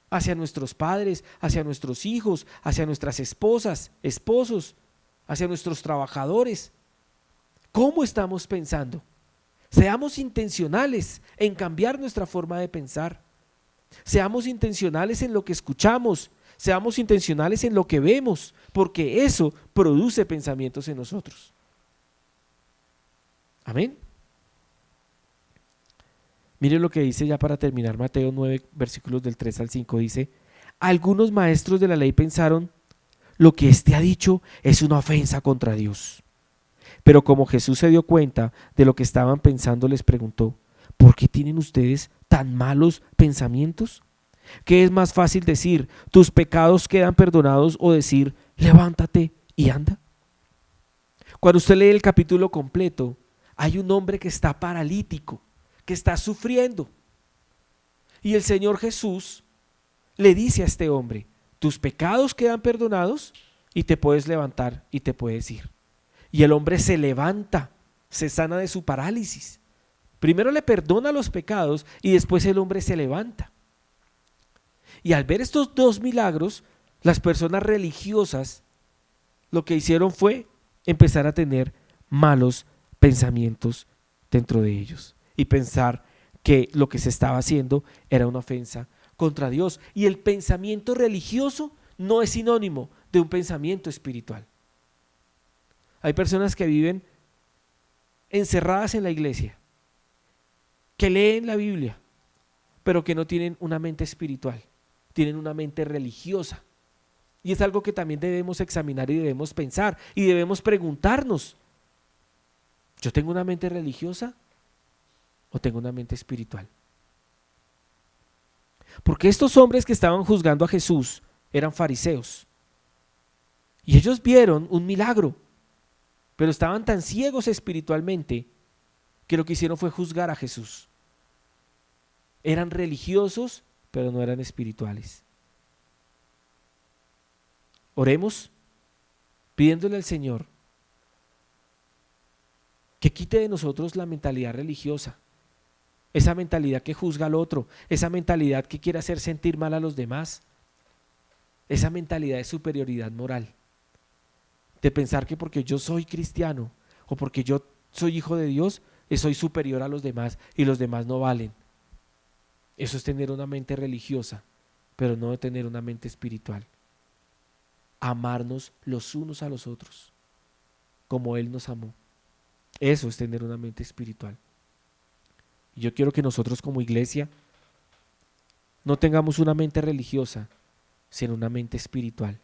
Hacia nuestros padres, hacia nuestros hijos, hacia nuestras esposas, esposos, hacia nuestros trabajadores. ¿Cómo estamos pensando? Seamos intencionales en cambiar nuestra forma de pensar. Seamos intencionales en lo que escuchamos. Seamos intencionales en lo que vemos, porque eso produce pensamientos en nosotros. Amén. Mire lo que dice ya para terminar Mateo 9, versículos del 3 al 5. Dice, algunos maestros de la ley pensaron, lo que éste ha dicho es una ofensa contra Dios. Pero como Jesús se dio cuenta de lo que estaban pensando, les preguntó, ¿por qué tienen ustedes tan malos pensamientos? ¿Qué es más fácil decir, tus pecados quedan perdonados, o decir, levántate y anda? Cuando usted lee el capítulo completo, hay un hombre que está paralítico, que está sufriendo. Y el Señor Jesús le dice a este hombre, tus pecados quedan perdonados y te puedes levantar y te puedes ir. Y el hombre se levanta, se sana de su parálisis. Primero le perdona los pecados y después el hombre se levanta. Y al ver estos dos milagros, las personas religiosas lo que hicieron fue empezar a tener malos pensamientos dentro de ellos y pensar que lo que se estaba haciendo era una ofensa contra Dios. Y el pensamiento religioso no es sinónimo de un pensamiento espiritual. Hay personas que viven encerradas en la iglesia, que leen la Biblia, pero que no tienen una mente espiritual, tienen una mente religiosa. Y es algo que también debemos examinar y debemos pensar y debemos preguntarnos, ¿yo tengo una mente religiosa o tengo una mente espiritual? Porque estos hombres que estaban juzgando a Jesús eran fariseos y ellos vieron un milagro, pero estaban tan ciegos espiritualmente que lo que hicieron fue juzgar a Jesús. Eran religiosos, pero no eran espirituales. Oremos pidiéndole al Señor que quite de nosotros la mentalidad religiosa, esa mentalidad que juzga al otro, esa mentalidad que quiere hacer sentir mal a los demás, esa mentalidad de superioridad moral, de pensar que porque yo soy cristiano o porque yo soy hijo de Dios, soy superior a los demás y los demás no valen. Eso es tener una mente religiosa, pero no tener una mente espiritual. Amarnos los unos a los otros, como Él nos amó. Eso es tener una mente espiritual. Y yo quiero que nosotros como iglesia no tengamos una mente religiosa, sino una mente espiritual.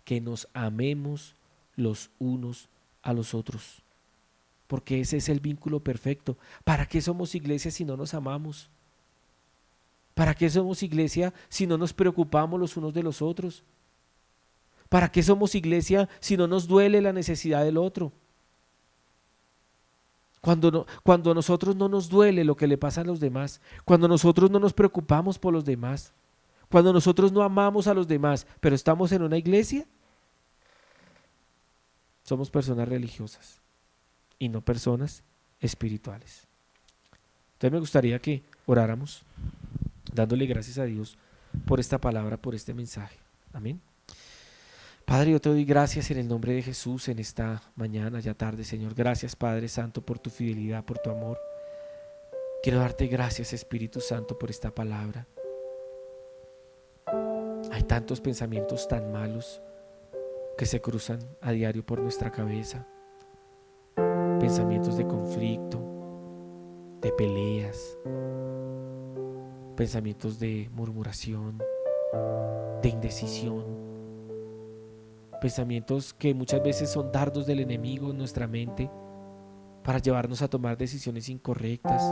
Que nos amemos los unos a los otros. Porque ese es el vínculo perfecto. ¿Para qué somos iglesia si no nos amamos? ¿Para qué somos iglesia si no nos preocupamos los unos de los otros? ¿Para qué somos iglesia si no nos duele la necesidad del otro? Cuando a nosotros no nos duele lo que le pasa a los demás, cuando nosotros no nos preocupamos por los demás, cuando nosotros no amamos a los demás, pero estamos en una iglesia, somos personas religiosas y no personas espirituales. Entonces me gustaría que oráramos dándole gracias a Dios por esta palabra, por este mensaje. Amén. Padre, yo te doy gracias en el nombre de Jesús en esta mañana, ya tarde, Señor. Gracias, Padre Santo, por tu fidelidad, por tu amor. Quiero darte gracias, Espíritu Santo, por esta palabra. Hay tantos pensamientos tan malos que se cruzan a diario por nuestra cabeza. Pensamientos de conflicto, de peleas, pensamientos de murmuración, de indecisión. Pensamientos que muchas veces son dardos del enemigo en nuestra mente para llevarnos a tomar decisiones incorrectas,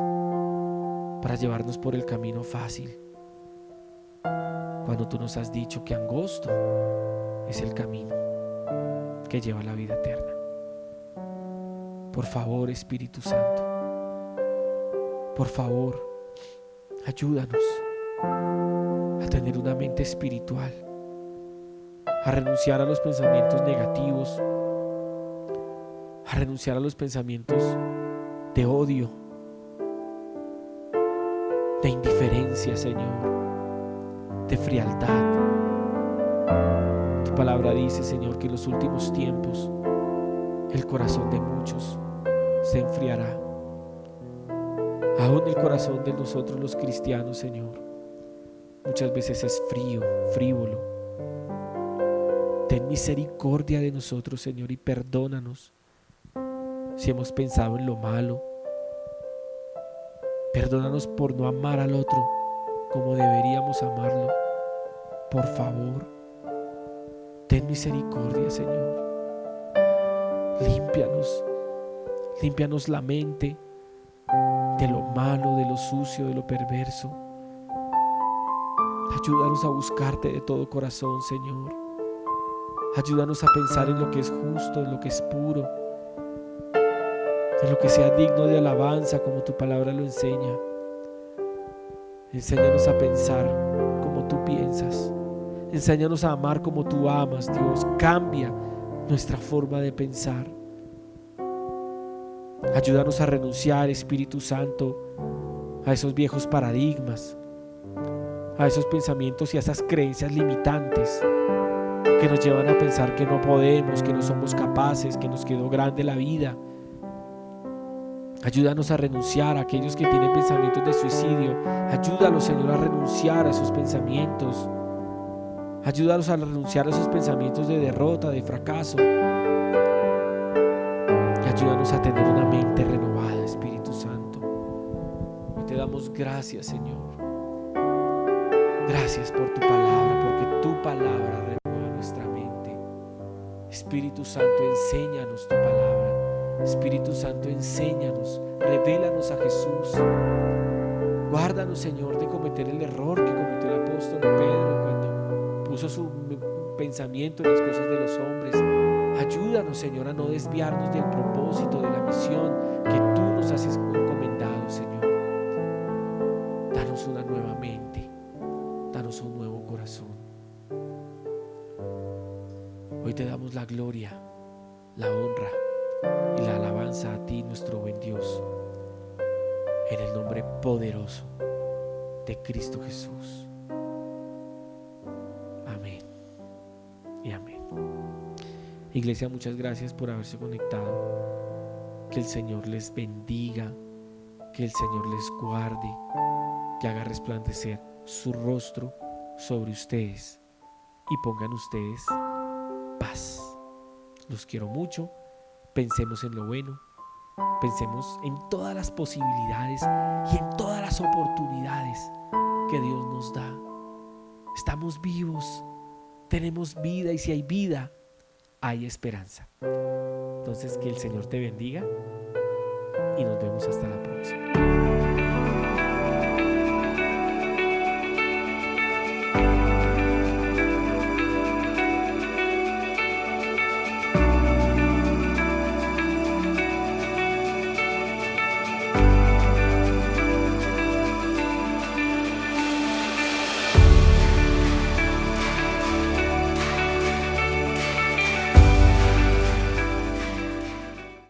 para llevarnos por el camino fácil. Cuando tú nos has dicho que angosto es el camino que lleva a la vida eterna. Por favor, Espíritu Santo, por favor, ayúdanos a tener una mente espiritual, a renunciar a los pensamientos negativos, a renunciar a los pensamientos de odio, de indiferencia, Señor, de frialdad. Tu palabra dice, Señor, que en los últimos tiempos el corazón de muchos se enfriará. Aún el corazón de nosotros los cristianos, Señor, muchas veces es frío, frívolo. Ten misericordia de nosotros, Señor, y perdónanos si hemos pensado en lo malo. Perdónanos por no amar al otro como deberíamos amarlo. Por favor, ten misericordia, Señor. Límpianos la mente de lo malo, de lo sucio, de lo perverso. Ayúdanos a buscarte de todo corazón, Señor. Ayúdanos a pensar en lo que es justo, en lo que es puro, en lo que sea digno de alabanza, como tu palabra lo enseña. Enséñanos a pensar como tú piensas. Enséñanos a amar como tú amas, Dios. Cambia nuestra forma de pensar. Ayúdanos a renunciar, Espíritu Santo, a esos viejos paradigmas, a esos pensamientos y a esas creencias limitantes que nos llevan a pensar que no podemos, que no somos capaces, que nos quedó grande la vida. Ayúdanos a renunciar a aquellos que tienen pensamientos de suicidio. Ayúdalos, Señor, a renunciar a esos pensamientos. Ayúdanos a renunciar a esos pensamientos de derrota, de fracaso. Y ayúdanos a tener una mente renovada, Espíritu Santo. Y te damos gracias, Señor. Gracias por tu palabra, porque tu palabra renueva nuestra mente. Espíritu Santo, enséñanos tu palabra. Espíritu Santo, enséñanos, revélanos a Jesús. Guárdanos, Señor, de cometer el error que cometió el apóstol Pedro cuando puso su pensamiento en las cosas de los hombres. Ayúdanos, Señor, a no desviarnos del propósito, de la misión que tú nos has encomendado, Señor. Danos una nueva mente, danos un nuevo corazón. Hoy te damos la gloria, la honra y la alabanza a ti, nuestro buen Dios, en el nombre poderoso de Cristo Jesús. Amén y amén. Iglesia, muchas gracias por haberse conectado. Que el Señor les bendiga, que el Señor les guarde, que haga resplandecer su rostro sobre ustedes y pongan ustedes paz. Los quiero mucho. Pensemos en lo bueno, pensemos en todas las posibilidades y en todas las oportunidades que Dios nos da. Estamos vivos, tenemos vida, y si hay vida, hay esperanza. Entonces, que el Señor te bendiga y nos vemos hasta la próxima.